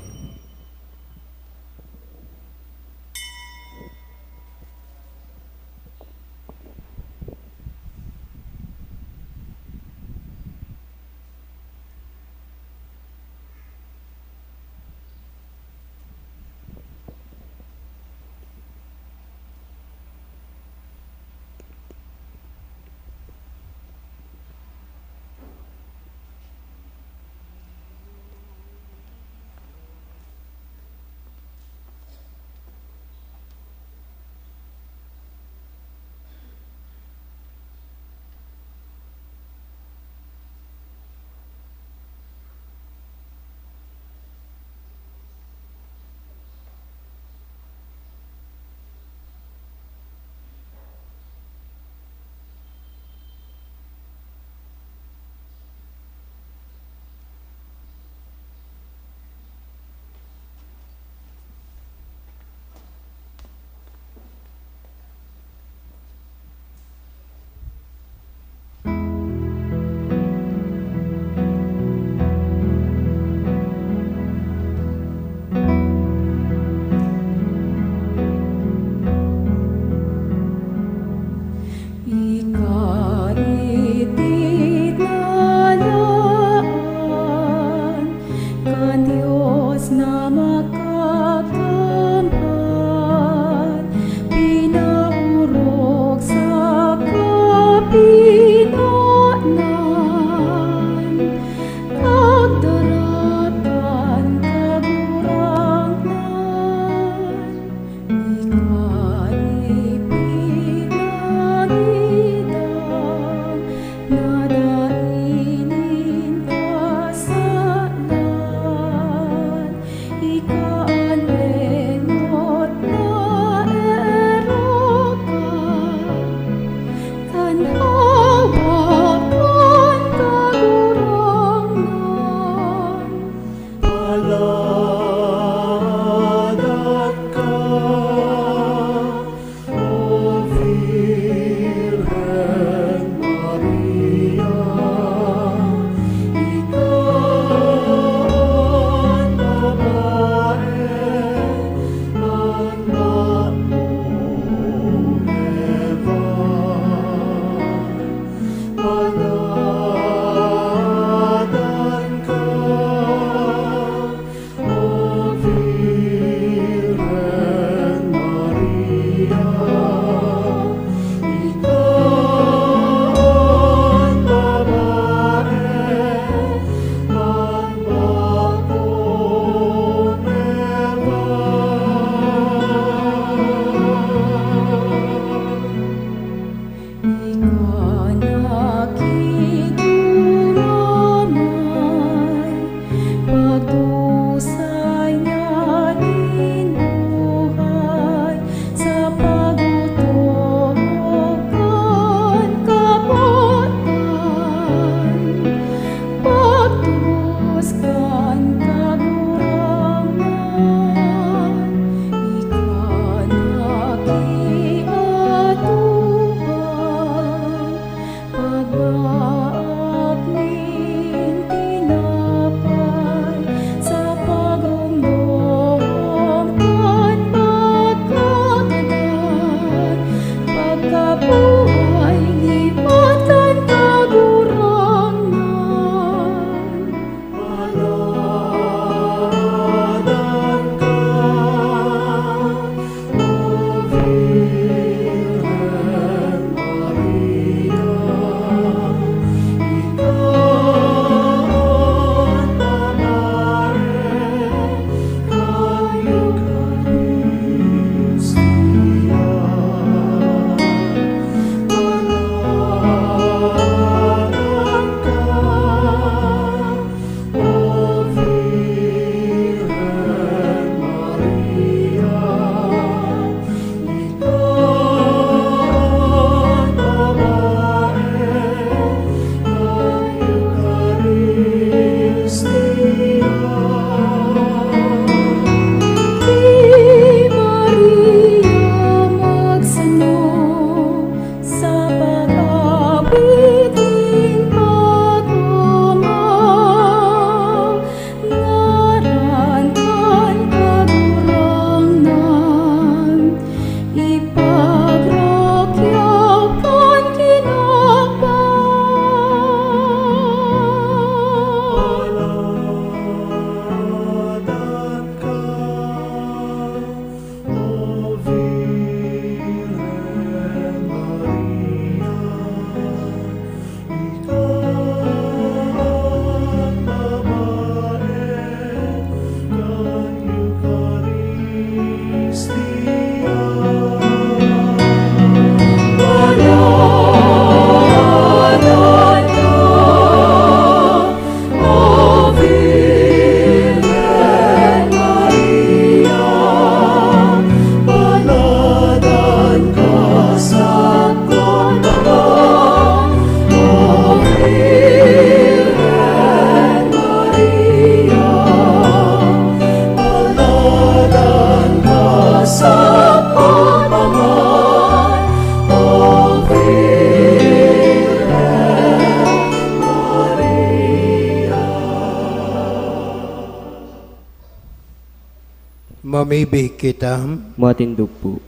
Speaker 3: Mamibi kita.
Speaker 2: Matindog po.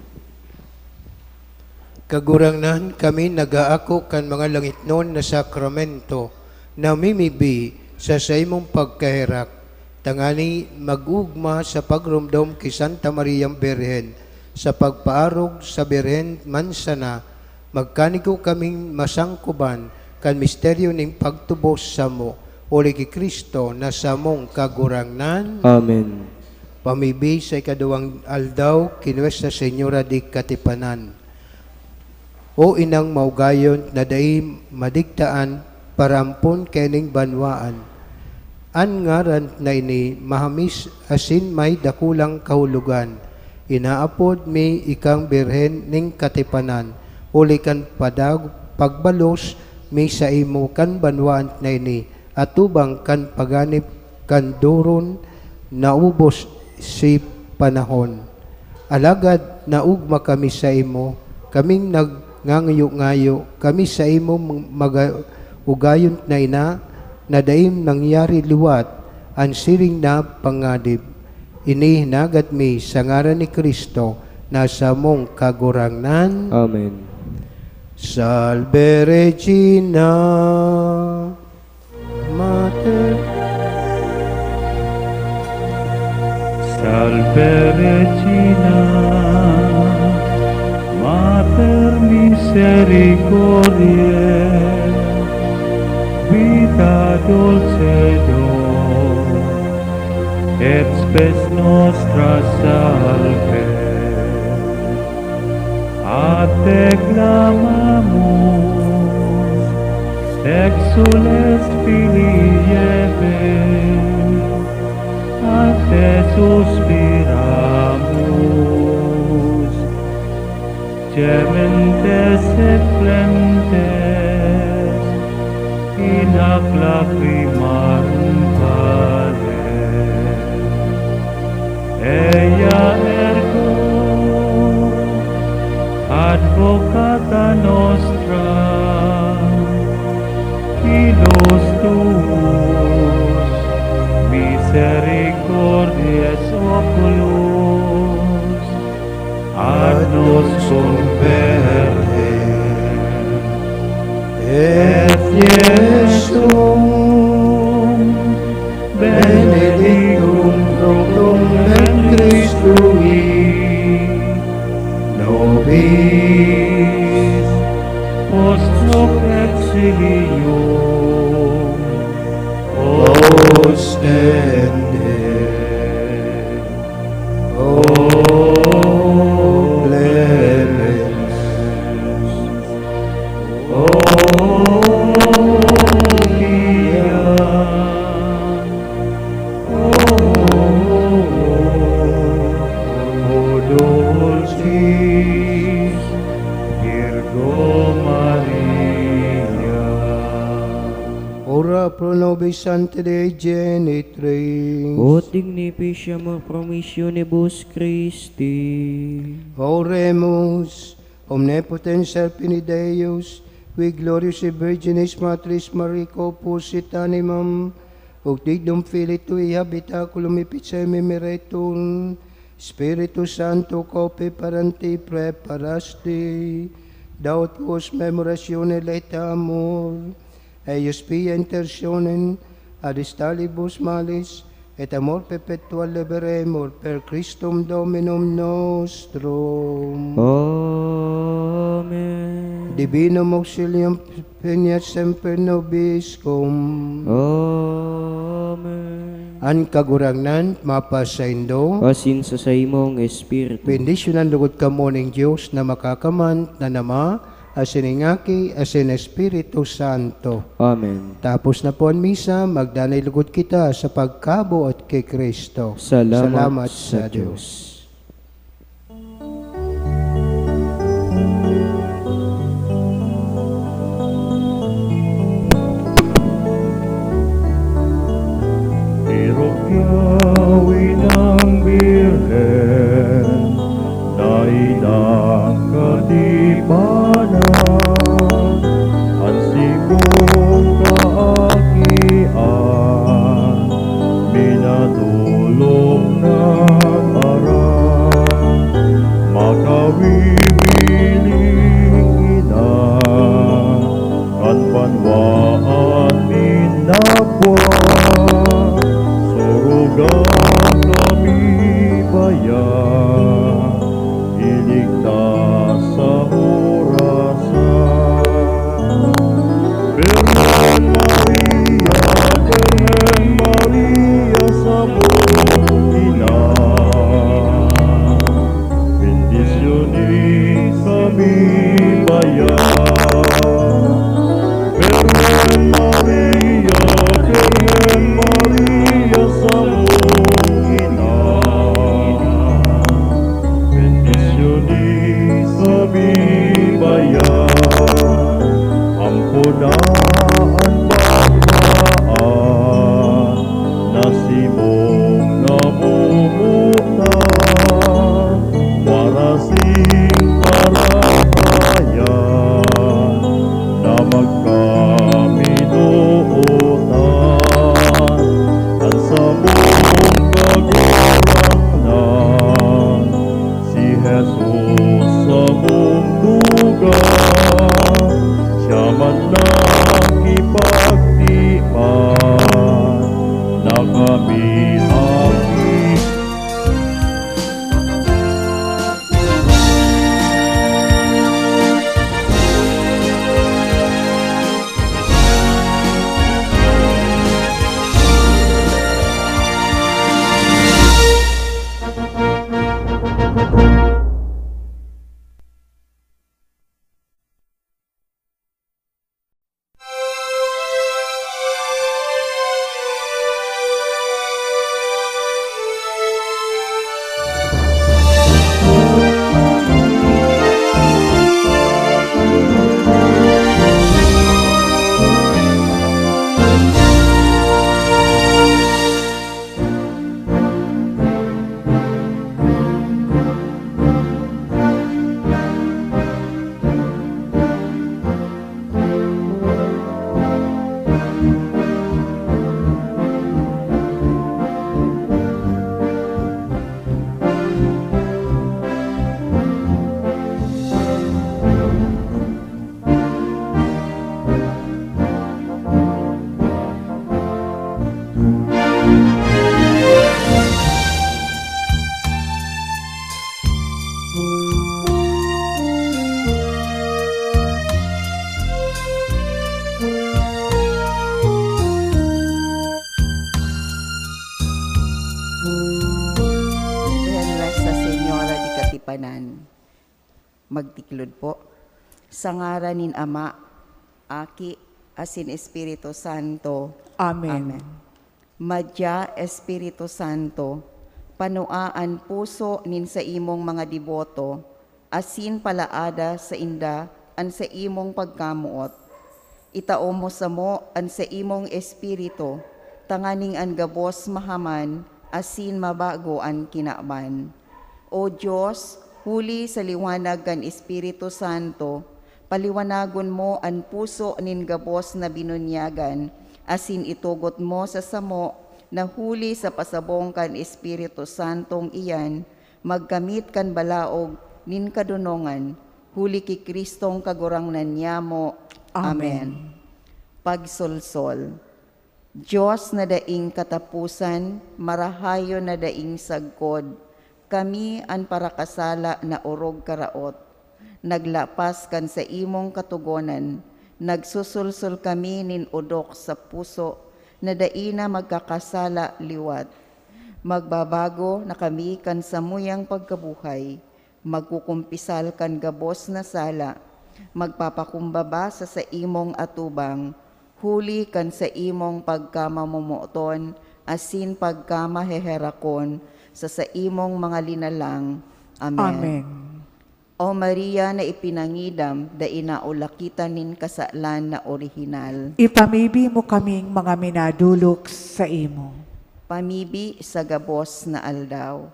Speaker 3: Kagurangnan kami nagaako kan mga langit noon na sakramento na mimibi sa imong pagkahirak. Tangani magugma sa pagrumdom kay Santa Maria Birhen sa pagpaarog sa Birhen mansana magkaniko kaming masangkuban kan misteryo ning pagtubos sa mo uli ki Kristo na samong kagurangnan.
Speaker 2: Amen.
Speaker 3: Pamibi sa ikaduwang aldaw kinuwesta Senyora di Katipanan. O inang maugayon na day madigtaan parampon kening banwaan. An ngaran na ini mahamis asin may dakulang kahulugan. Inaapod mi ikang birhen ning Katipanan. Uli kan pagbalos mi sa imo kan banwaan na ini. Atubang kan paganip kan duron naubos si panahon. Alagad naugma kami sa imo. Kaming ngangayo-ngayo kami sa imo ugayon na ina na daim nangyari liwat ang siring na pangadib. Ini hinagat mi sa ngaran ni Kristo na sa mong kagurangnan.
Speaker 2: Amen.
Speaker 3: Salve Regina Mater.
Speaker 5: Salve Regina Mater misericordiae, vita dulcedo, et spes nostra salve. A te clamamus, exules filii Eve, a te suspiramus, gementes et flentes, in hac lacrimarum vale. Ea ergo, advocata nostra, filos tuus, misericordias oculos, ad nos converte, et Iesum benedictum fructum ventris tui, nobis post hoc exilium ostende. O clemens, O pia, O dulcis Virgo Maria.
Speaker 3: Ora pro nobis Sancte Dei Genitris.
Speaker 2: Ut dignificiamur promissionibus Christi.
Speaker 3: Oremus, omnipotens Serpini Deus, qui glorious Virginis Matris Marico pusit animam, ug dignum Filii Tui habitaculum epicemi meretum, Spiritus Santo cope paranti preparasti, daut quos memoratione laetamur, eius pia intercionem ad estalibus malis, et amor perpetual liberemur per Christum Dominum nostrum.
Speaker 2: Amen.
Speaker 3: Divinum auxilium peniat semper nobiscum.
Speaker 2: Amen.
Speaker 3: An kagurangnan mapasaindo.
Speaker 2: Asin sa imong espiritu.
Speaker 3: Bendisyonan lugod kamo ning Diyos na makakamant na nama, asin ingaki, asin Espiritu Santo.
Speaker 2: Amen.
Speaker 3: Tapos na po ang misa, magdanay lugod kita sa pagkabuot kay Kristo.
Speaker 2: Salamat sa Diyos.
Speaker 5: Irokyawin ng Birhen, daidang katipanan, ansigong kaakian, minatulog ng aral. banwaan minabwa, surugan kami bayan, iligtas sa orasan. Virgen Maria, Virgen Maria sa buong ina, bendisyonin kami bayan. Virgen Maria, Virgen Maria sa buong ina, bendisyonin kami bayan. Ampunaan bagraan na simong namumutan, marasing kalagayan na magkaminuutan, at sa buong kagurangnan, si Jesus sa mundugan, siya man lang ipagtipan na kami lagi.
Speaker 6: Magtiklod po. Sa ngaran nin Ama, Aki, asin Espiritu Santo.
Speaker 7: Amen.
Speaker 6: Madya Espiritu Santo, panuaan puso nin sa imong mga deboto, asin palaada sa inda an sa imong pagkamuot. Itao mo sa mo an sa imong espiritu, tanganing an gabos mahaman, asin mabago an kinaban. O Diyos, huli sa liwanag kan Espiritu Santo, paliwanagon mo ang puso nin gabos na binunyagan, asin itugot mo sa samo na huli sa pasabong kan Espiritu Santong iyan, magkamit kan balaog nin kadunongan, huli ki Kristong kagurangnan niya mo. Amen. Pagsolsol. Diyos na daing katapusan, marahayo na daing sagkod, kami an parakasala na orog karaot. Naglapas kan sa imong katugonan, nagsusulsul kami nin udok sa puso, na daina magkakasala liwat. Magbabago na kami kan samuyang pagkabuhay, magkukumpisal kan gabos na sala, magpapakumbaba sa imong atubang, huli kan sa imong pagkamamumuoton, asin pagkamaheherakon, sa imong mga linalang. Amen.
Speaker 7: Amen.
Speaker 6: O Maria na ipinangidam, da inaulakitan nin kasalan na orihinal.
Speaker 7: Ipamibi mo kaming mga minadulok sa imo.
Speaker 6: Pamibi sa gabos na aldaw.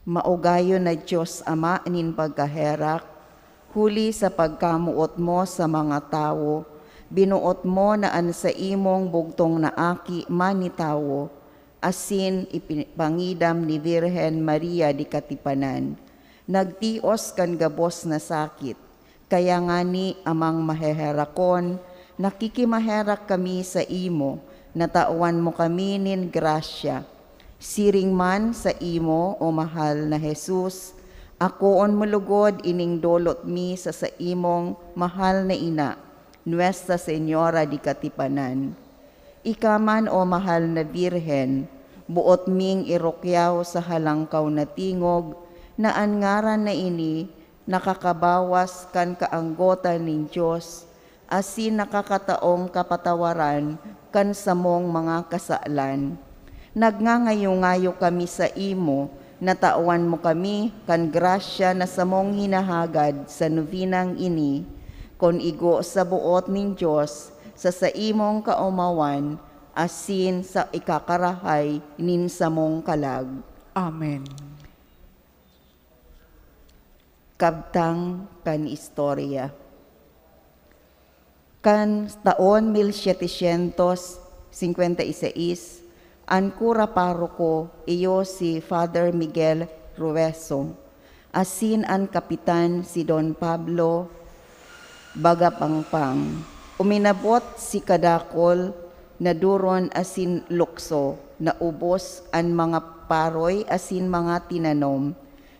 Speaker 6: Maugayo na Diyos Ama nin pagkaherak, huli sa pagkamuot mo sa mga tao, binuot mo na an sa imong bugtong na aki manitawo, asin ipangidam ni Virgen Maria di Katipanan. Nagtios kan gabos na sakit, kaya nga ni amang maheherakon, nakikimaherak kami sa imo, natawan mo kami nin grasya. Siring man sa imo, o mahal na Jesus, akoon mulugod ining dolot mi sa imong mahal na ina, Nuestra Señora di Katipanan. Ikaman, o mahal na Birhen, buot ming irokyaw sa halangkaw na tingog, na angaran na ini, nakakabawas kan kaanggota ning Diyos, asin nakakataong kapatawaran kan samong mga kasalan. Nagngangayo-ngayo kami sa imo, natawan mo kami kan grasya na samong hinahagad sa novinang ini, kon igo sa buot ning Diyos, sa imong kaumawan, asin sa ikakarahay nin samong kalag.
Speaker 7: Amen.
Speaker 6: Kabtang kan istorya. Kan taon 1756, ang kura paroko iyo si Father Miguel Rueso, asin ang kapitan si Don Pablo Bagapangpang. Uminabot si kadakol na duron asin lukso, na ubos ang mga paroy asin mga tinanom.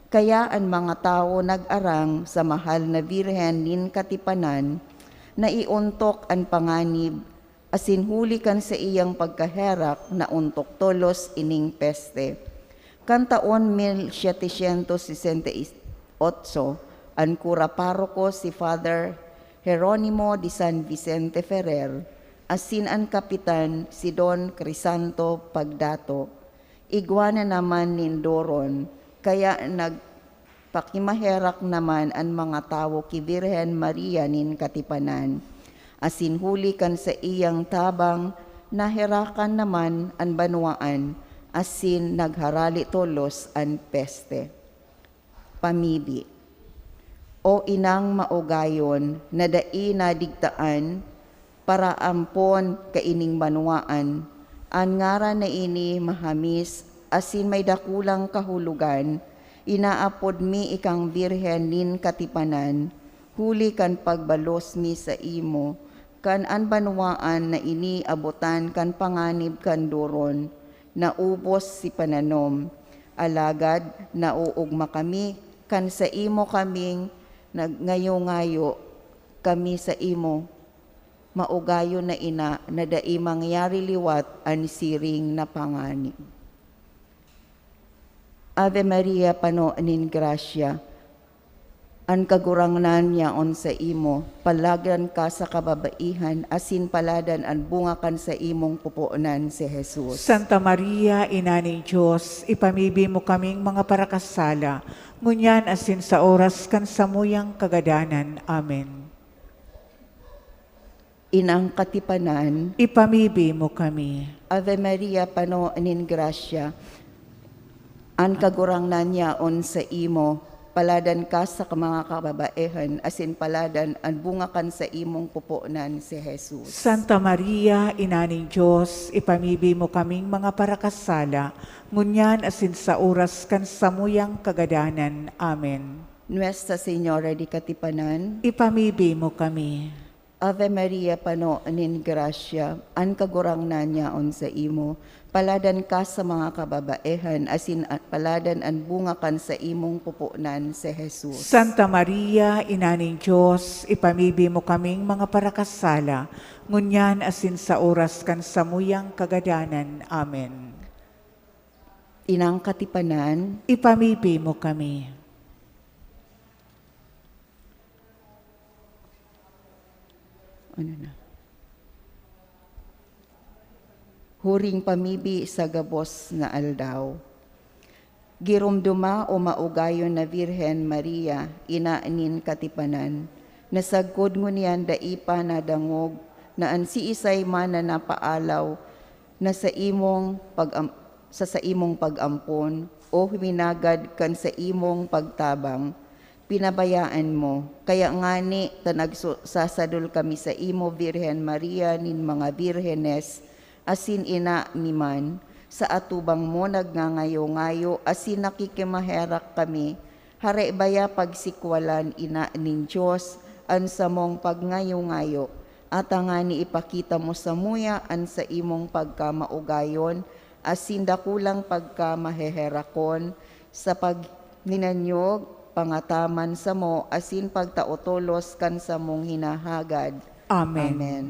Speaker 6: Kaya ang mga tao nag-arang sa mahal na Birhen nin Katipanan, na iuntok ang panganib, asin huli kan sa iyang pagkaherak na untok tolos ining peste. Kan taon 1768, ang kura paroko si Father Jeronimo de San Vicente Ferrer, asin ang kapitan si Don Crisanto Pagdato. Igwana naman nindoron, kaya nagpakimaherak naman ang mga tao ki Birhen Maria nin Katipanan. Asin huli kan sa iyang tabang, naherakan naman ang banwaan, asin nagharali tolos ang peste. Pamibi. O inang maugayon, na dai na digtaan, para ampon kaining banwaan, ang ngaran na ini mahamis, asin may dakulang kahulugan, inaapod mi ikang Birhen nin Katipanan, huli kan pagbalos mi sa imo, kan an banwaan na ini abutan kan panganib kan doron, na ubos si pananom, alagad na uugma kami, kan sa imo kaming ngayo-ngayo kami sa imo, maugayo na ina, na dai mangyari liwat an siring na panganib. Ave Maria, pano nin grasya, ang kagurangnan niya on sa imo, palagan ka sa kababaihan, asin paladan ang bunga kan sa imong pupuonan si Jesus.
Speaker 7: Santa Maria, Ina ni Diyos, ipamibi mo kaming mga parakasala, ngunyan asin sa oras kan samuyang kagadanan. Amen.
Speaker 6: Inang Katipanan,
Speaker 7: Ipamibi mo kami.
Speaker 6: Ave Maria, pano nin grasya, ang kagurangnan niya on sa imo, paladan ka sa mga kababaihan, asin paladan ang bunga kan sa imong pupuonan si Jesus.
Speaker 7: Santa Maria, Ina ni Diyos, ipamibi mo kaming mga parakasala, ngunyan asin sa oras kan samuyang kagadanan. Amen.
Speaker 6: Nuestra Señora di Katipanan,
Speaker 7: Ipamibi mo kami.
Speaker 6: Ave Maria, pano nin grasya, ang kagurangnan niya on sa imo, paladan ka sa mga kababaihan, asin paladan ang bunga kan sa imong pupunan si Jesus.
Speaker 7: Santa Maria, Ina ni Diyos, ipamibi mo kaming mga parakasala, ngunyan asin sa oras kan samuyang kagadanan. Amen.
Speaker 6: Inang Katipanan,
Speaker 7: Ipamibi mo kami.
Speaker 6: ano na? Huring pamibi sa gabos nga aldaw. Girumduma o maugayon na Birhen Maria, ina nin Katipanan, nasagkod ngunyan daipa na dangog, na ansi isay man na napaalaw, na sa imong pag-ampon, o huminagad kan sa imong pagtabang, pinabayaan mo. Kaya ngani tanagsasadol kami sa imo, Birhen Maria, nin mga birhenes, asin ina ni man, sa atubang mo nagngangayo-ngayo, asin nakikimaherak kami, hare baya pagsikwalan ina nin Diyos, an samong pagngayo-ngayo, At nga ni ipakita mo sa muyaan sa imong pagkamaugayon, asin dakulang pagkamaheherakon, sa pagninanyog, pangataman sa mo, asin pagtautolos kan sa mong hinahagad.
Speaker 7: Amen.
Speaker 6: Amen.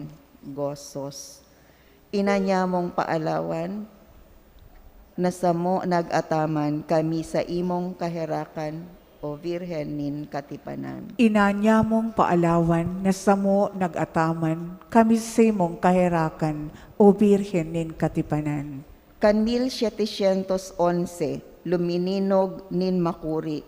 Speaker 6: Gosos. Inanya mong paalawan, na sa mo nagataman kami sa imong kaherakan, o Virhen nin katipanan.
Speaker 7: Inanya mong paalawan na sa mo nag-ataman, kami sa mong kaherakan, o Birhen nin katipanan.
Speaker 6: Kan 1711, lumininog nin makuri,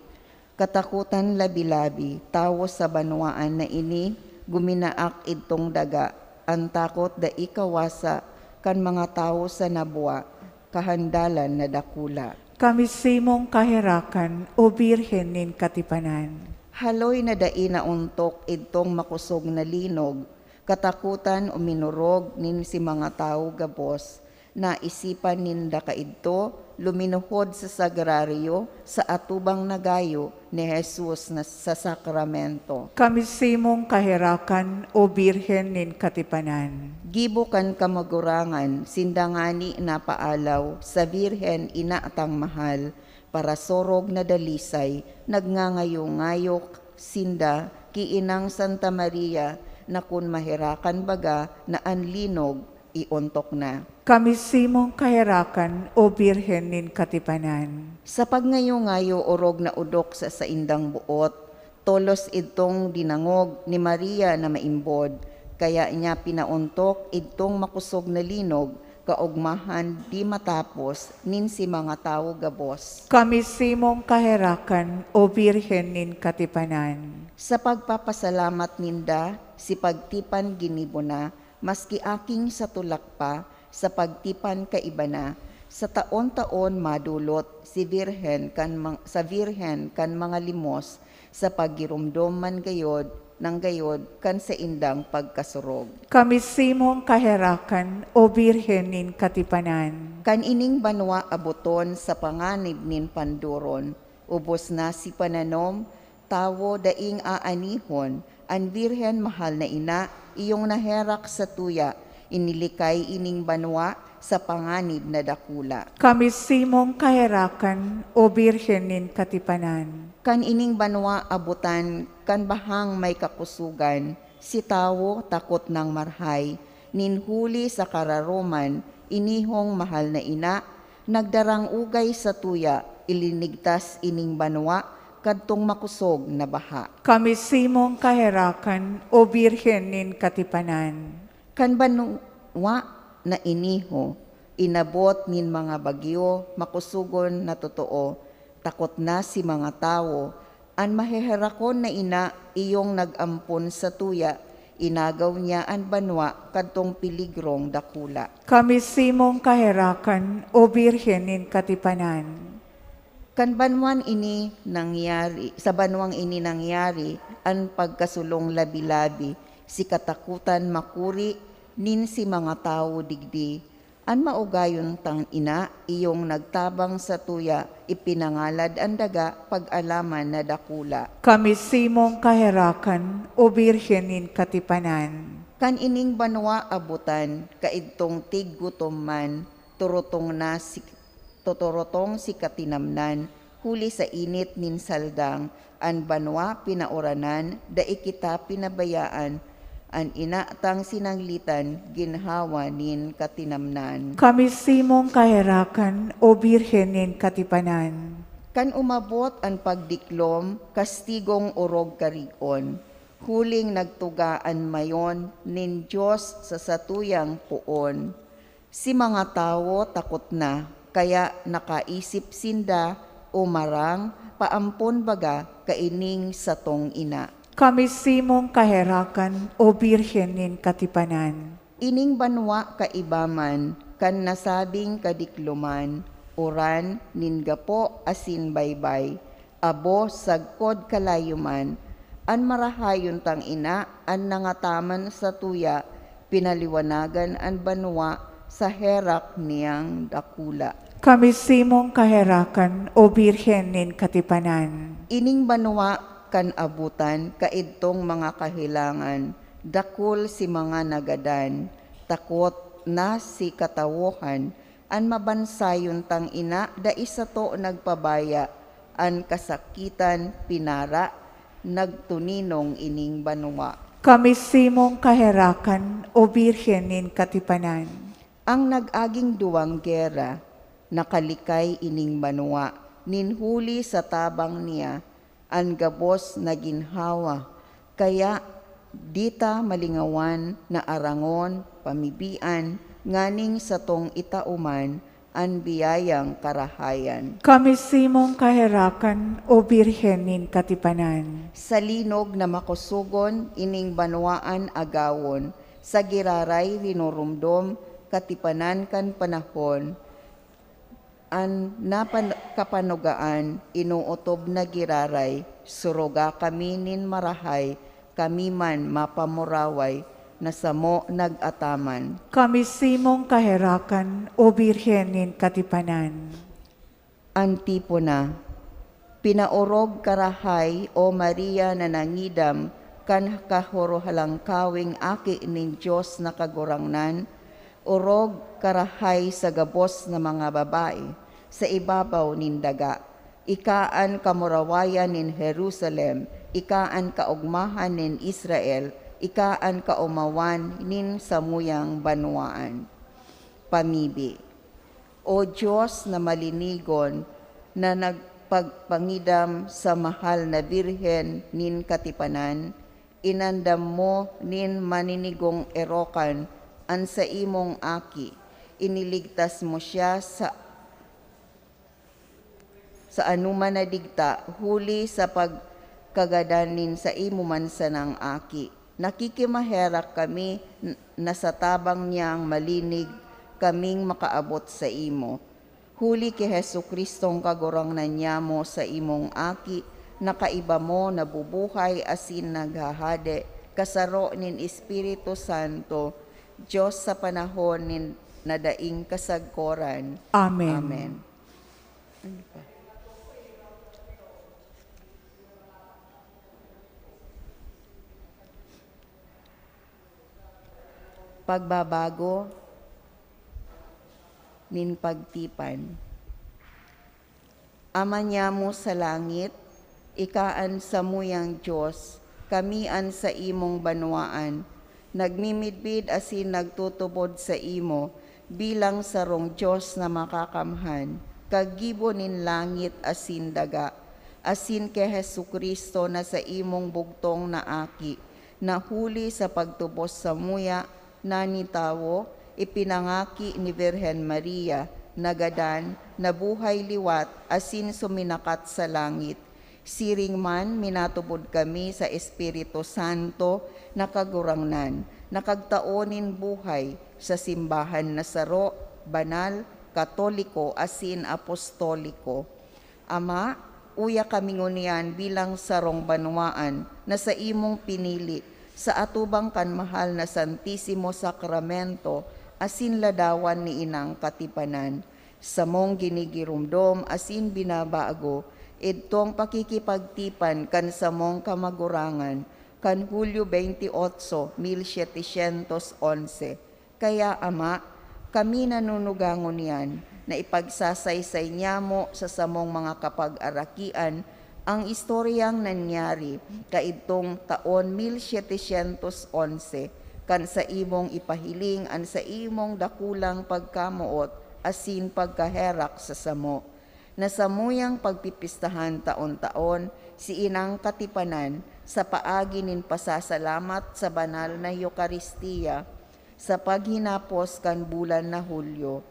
Speaker 6: katakutan labi-labi, tawo sa banwaan na ini, guminaak itong daga, ang takot da ikawasa, kan mga tao sa nabwa, kahandalan na dakula.
Speaker 7: Kami sa mong kaherakan, o Birhen nin katipanan.
Speaker 6: Haloy na dai na untok itong makusog na linog, katakutan o minurog nin si mga tao gabos, na isipan ninda kaidto, luminuhod sa sagraryo, sa atubang nagayo ni Jesus na sa sakramento.
Speaker 7: Kami sa mong kaherakan, o Birhen nin katipanan.
Speaker 6: Gibukan kamagurangan, sindangani na paalaw, sa Birhen inaatang mahal, para sorog na dalisay, nagngangayo-ngayok, sinda, kiinang Santa Maria, na kun mahirakan baga, na anlinog, iontok na.
Speaker 7: Kami sa mong kaherakan, o Birhen nin katipanan.
Speaker 6: Sa pagngayo-ngayo orog na udok sa saindang buot, tolos itong dinangog ni Maria na maimbod, kaya niya pinauntok itong makusog na linog, kaugmahan di matapos, nin si mga tao gabos.
Speaker 7: Kami sa mong kaherakan, o Birhen nin katipanan.
Speaker 6: Sa pagpapasalamat ninda, si pagtipan ginibo na, maski aking sa tulak pa, sa pagtipan kaiba na, sa taon-taon madulot si Virhen sa Virhen kan mga limos, sa pagirumdom man gayod, ng gayod kan sa indang pagkasurog.
Speaker 7: Kami sa mong kaherakan, o Birhen nin katipanan.
Speaker 6: Kan ining banwa abuton sa panganib nin panduron, ubos na si pananom, tawo daing aanihon, ang Virhen mahal na ina, iyong naherak sa tuya, inilikay ining banwa sa panganib na dakula.
Speaker 7: Kami sa mong kaherakan, o Birhen nin katipanan.
Speaker 6: Kan ining banwa abutan, kan bahang may kakusugan, si tawo takot ng marhay, ninhuli sa kararuman, inihong mahal na ina, nagdarang ugay sa tuya, ilinigtas ining banwa, kadtong makusog na baha.
Speaker 7: Kami sa mong kaherakan, o Birhen nin katipanan.
Speaker 6: Kan banwa na iniho, inabot nin mga bagyo, makusugon na totoo, takot na si mga tao, an maheherakon na ina, iyong nagampon sa tuya, inagaw niya an banwa, kadtong piligrong dakula.
Speaker 7: Kami sa mong kaherakan, o Birhen nin katipanan.
Speaker 6: Kan banwan ini nangyari, sa banwang ini nangyari, ang pagkasulong labi-labi, si katakutan makuri, nin si mga tao digdi, an maugayon tang ina, iyong nagtabang sa tuya, ipinangalad ang daga, pag-alaman na dakula.
Speaker 7: Kami sa mong kaherakan, o Birhen nin katipanan.
Speaker 6: Kan ining banwa abutan, kaidtong tiggutom man, tuturotong si katinamnan, huli sa init nin saldang, an banwa pinauranan, daikita pinabayaan, an inaatang sinanglitan, ginhawa nin katinamnan.
Speaker 7: Kami sa mong kaherakan, o Birhen nin katipanan.
Speaker 6: Kan umabot ang pagdiklom, kastigong urog karigon, huling nagtugaan mayon, nin Diyos sa satuyang puon. Si mga tao takot na, kaya nakaisip sinda, umarang, paampon baga, kaining satong ina.
Speaker 7: Kami sa mong kaherakan, o Birhen nin katipanan.
Speaker 6: Ining banwa kaibaman, kan nasabing kadikluman, uran, ningapo, asin baybay, abo, sagkod kalayuman, an marahayon tang ina, an nangataman sa tuya, pinaliwanagan an banwa, sa herak niyang dakula.
Speaker 7: Kami sa mong kaherakan, o Birhen nin katipanan.
Speaker 6: Ining banwa kan abutan, kaidtong mga kahilangan, Dakul si mga nagadan, takot na si katawohan, an mabansayon tang ina, da isa to nagpabaya, an kasakitan pinara, nagtuninong ining banwa.
Speaker 7: Kami simong kaherakan o Birhen nin katipanan.
Speaker 6: Ang nag-aging duwang gera, nakalikay ining banwa, ninhuli sa tabang niya, ang gabos na ginhawa, kaya dita malingawan na arangon, pamibian, nganing sa tong itauman, an biyayang karahayan.
Speaker 7: Kami simong kaherakan o Birhen nin katipanan.
Speaker 6: Sa linog na makusugon, ining banwaan agawon, sa giraray rinurumdom, katipanan kan panahon, an napakapanugaan, inuutob na giraray, suruga kami nin marahay, kami man mapamuraway, na samo nag-ataman.
Speaker 7: Kami simong kaherakan o Birhen nin katipanan.
Speaker 6: Antipona, pinaorog karahay o Maria na nangidam, kan kahorohalang kawing aki ning Diyos na kagurangnan, orog karahay sa gabos na mga babae, sa ibabaw nin daga, ikaan kamurawayan nin Jerusalem, ikaan kaugmahan nin Israel, ikaan kaumawan nin samuyang banwaan. Pamibi. O Diyos na malinigon, na nagpagpangidam sa mahal na Birhen nin katipanan, inandam mo nin maninigong erokan, an sa imong aki, iniligtas mo siya sa anuman na digta, huli sa pagkagadanin sa imo man sanang aki. Nakikimaherak kami na sa tabang niyang malinig kaming makaabot sa imo. Huli kay Hesu Kristong kagurangnan niya mo sa imong aki, nakaiba mo nabubuhay asin naghahade, kasaro nin Espiritu Santo, Diyos sa panahon nin nadaing kasagkoran.
Speaker 7: Amen.
Speaker 6: Amen. Pagbabago nin pagtipan. Ama niya mo sa langit, ikaan sa muyang Diyos, kamian sa imong banwaan, nagmimidbid asin nagtutubod sa imo, bilang sarong Diyos na makakamhan, kagibo nin langit asin daga, asin kay Hesu Kristo na sa imong bugtong na aki, na huli sa pagtubos sa muya, nanitawo, ipinangaki ni Virhen Maria, nagadan, nabuhay liwat, asin suminakat sa langit. Siring man, minatubod kami sa Espiritu Santo, nakagurangnan, nakagtaonin buhay sa simbahan na saro, banal, katoliko, asin apostoliko. Ama, uya kami ngunyan bilang sarong banwaan na sa imong pinili, sa atubang kanmahal na Santisimo Sakramento, asin ladawan ni inang katipanan, sa mong ginigirumdom asin binabago, idtong pakikipagtipan kan sa mong kamagurangan, kan Hulyo 28, 1711. Kaya Ama, kami nanunugangon yan, na ipagsasaysay niya mo sa samong mga kapag-arakian, ang istoryang nangyari kaitong taon 1711 kan sa imong ipahiling an sa imong dakulang pagkamuot asin pagkaherak sa samo. Na samuyang pagpipistahan taon-taon si inang katipanan sa paagi nin pasasalamat sa banal na Eukaristiya sa paghinapos kan bulan na Hulyo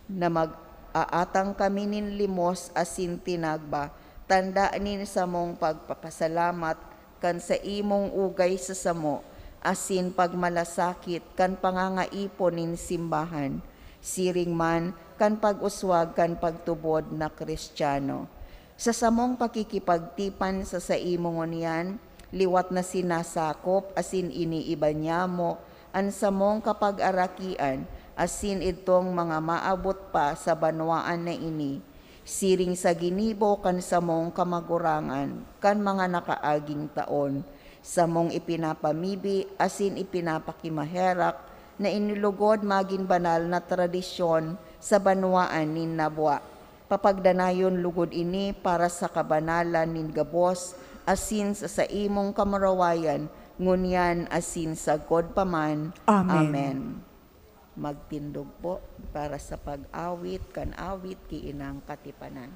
Speaker 6: na mag-aatang kami nin limos asin tinagba, tanda nin sa mong pagpapasalamat kan sa imong ugay sa samo, asin pagmalasakit kan pangangaipon nin simbahan, siring man kan pag-uswag kan pagtubod na Kristiyano. Sa samong pakikipagtipan sa imong niyan, liwat na sinasakop asin iniiba niya mo an samong kapag-arakian, asin itong mga maabot pa sa banwaan na ini, siring sa ginibo kan samong kamagurangan, kan mga nakaaging taon, sa mong ipinapamibi asin ipinapakimaherak na inilugod maging banal na tradisyon sa banwaan nin nabwa. Papagdanayon lugod ini para sa kabanalan nin gabos asin sa imong kamarawayan ngunyan asin sa God paman.
Speaker 7: Amen.
Speaker 6: Magtindog po para sa pag-awit kan awit kiinang katipanan.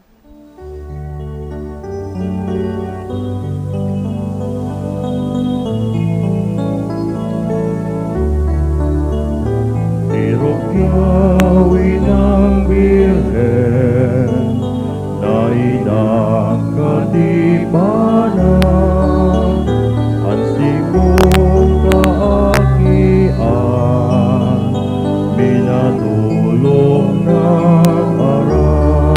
Speaker 5: Irogawi ng Birhen na inang katipanan, ansigong kaakian, minatulong ng aral,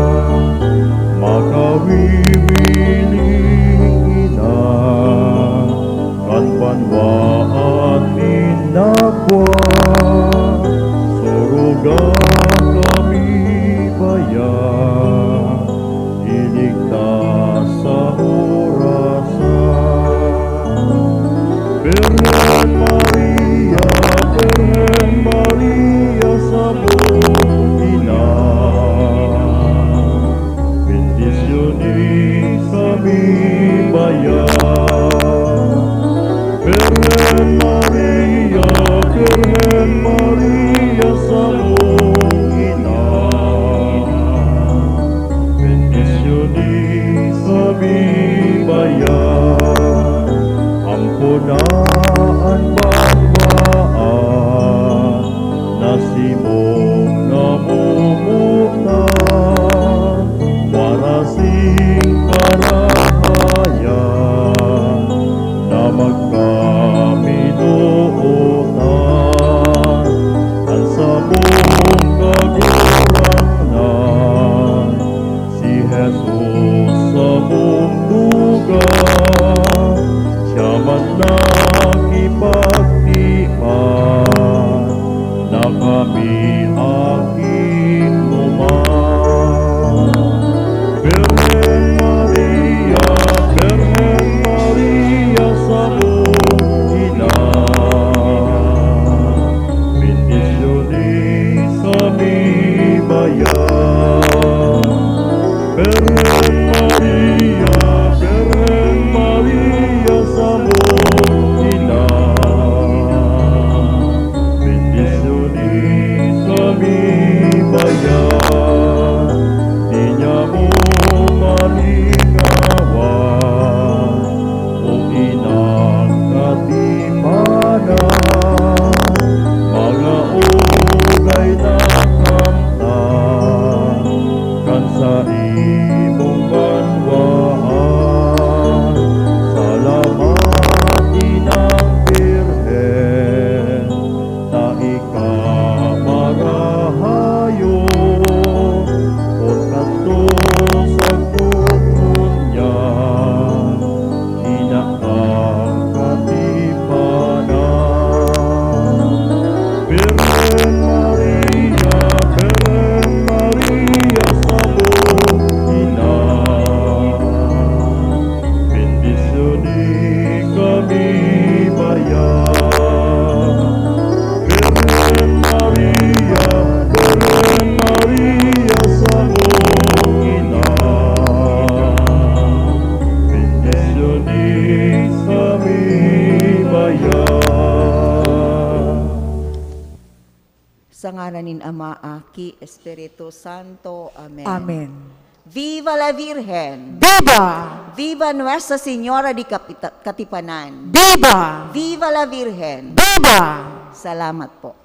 Speaker 5: makawiwiling ina, kan panwaan ninabwa. Suruga kami bayan, iligtas sa orasan. Birhen Maria sa buong ina, bendisyonis kami bayan. Birhen Maria sa buong ina, bendisyonis kami bayan. Ampunaan banwaan, nasimong namumutan, warasing karahayan, na magkaminuutan, ang sabong kagurangnan, si Jesus sa mundugan, siya man nakipagtipan, na kami aking luman. Birhen Maria sa buong ina, bendisyonis kami bayan. Birhen Maria sa buong ina, bendisyonis kami bayan. Di niya mo malingawan, o inang katipanan, mga ugay na kamtan, kan sa imong banwaan. Salamat inang Birhen, na ikamarahayon, o kanto sa tutunyan, inakang katipanan. Birhen Maria sa buong ina, bendisyonis kami bayan. Birhen Maria sa buong ina, bendisyonis kami bayan.
Speaker 6: Sa ngalan nin Ama, Aki, Espiritu Santo. Amen.
Speaker 7: Amen.
Speaker 6: Viva la Virgen!
Speaker 7: Viva!
Speaker 6: Viva Nuestra Señora di Katipanan!
Speaker 7: Viva!
Speaker 6: Viva la Virgen!
Speaker 7: Viva!
Speaker 6: Salamat po.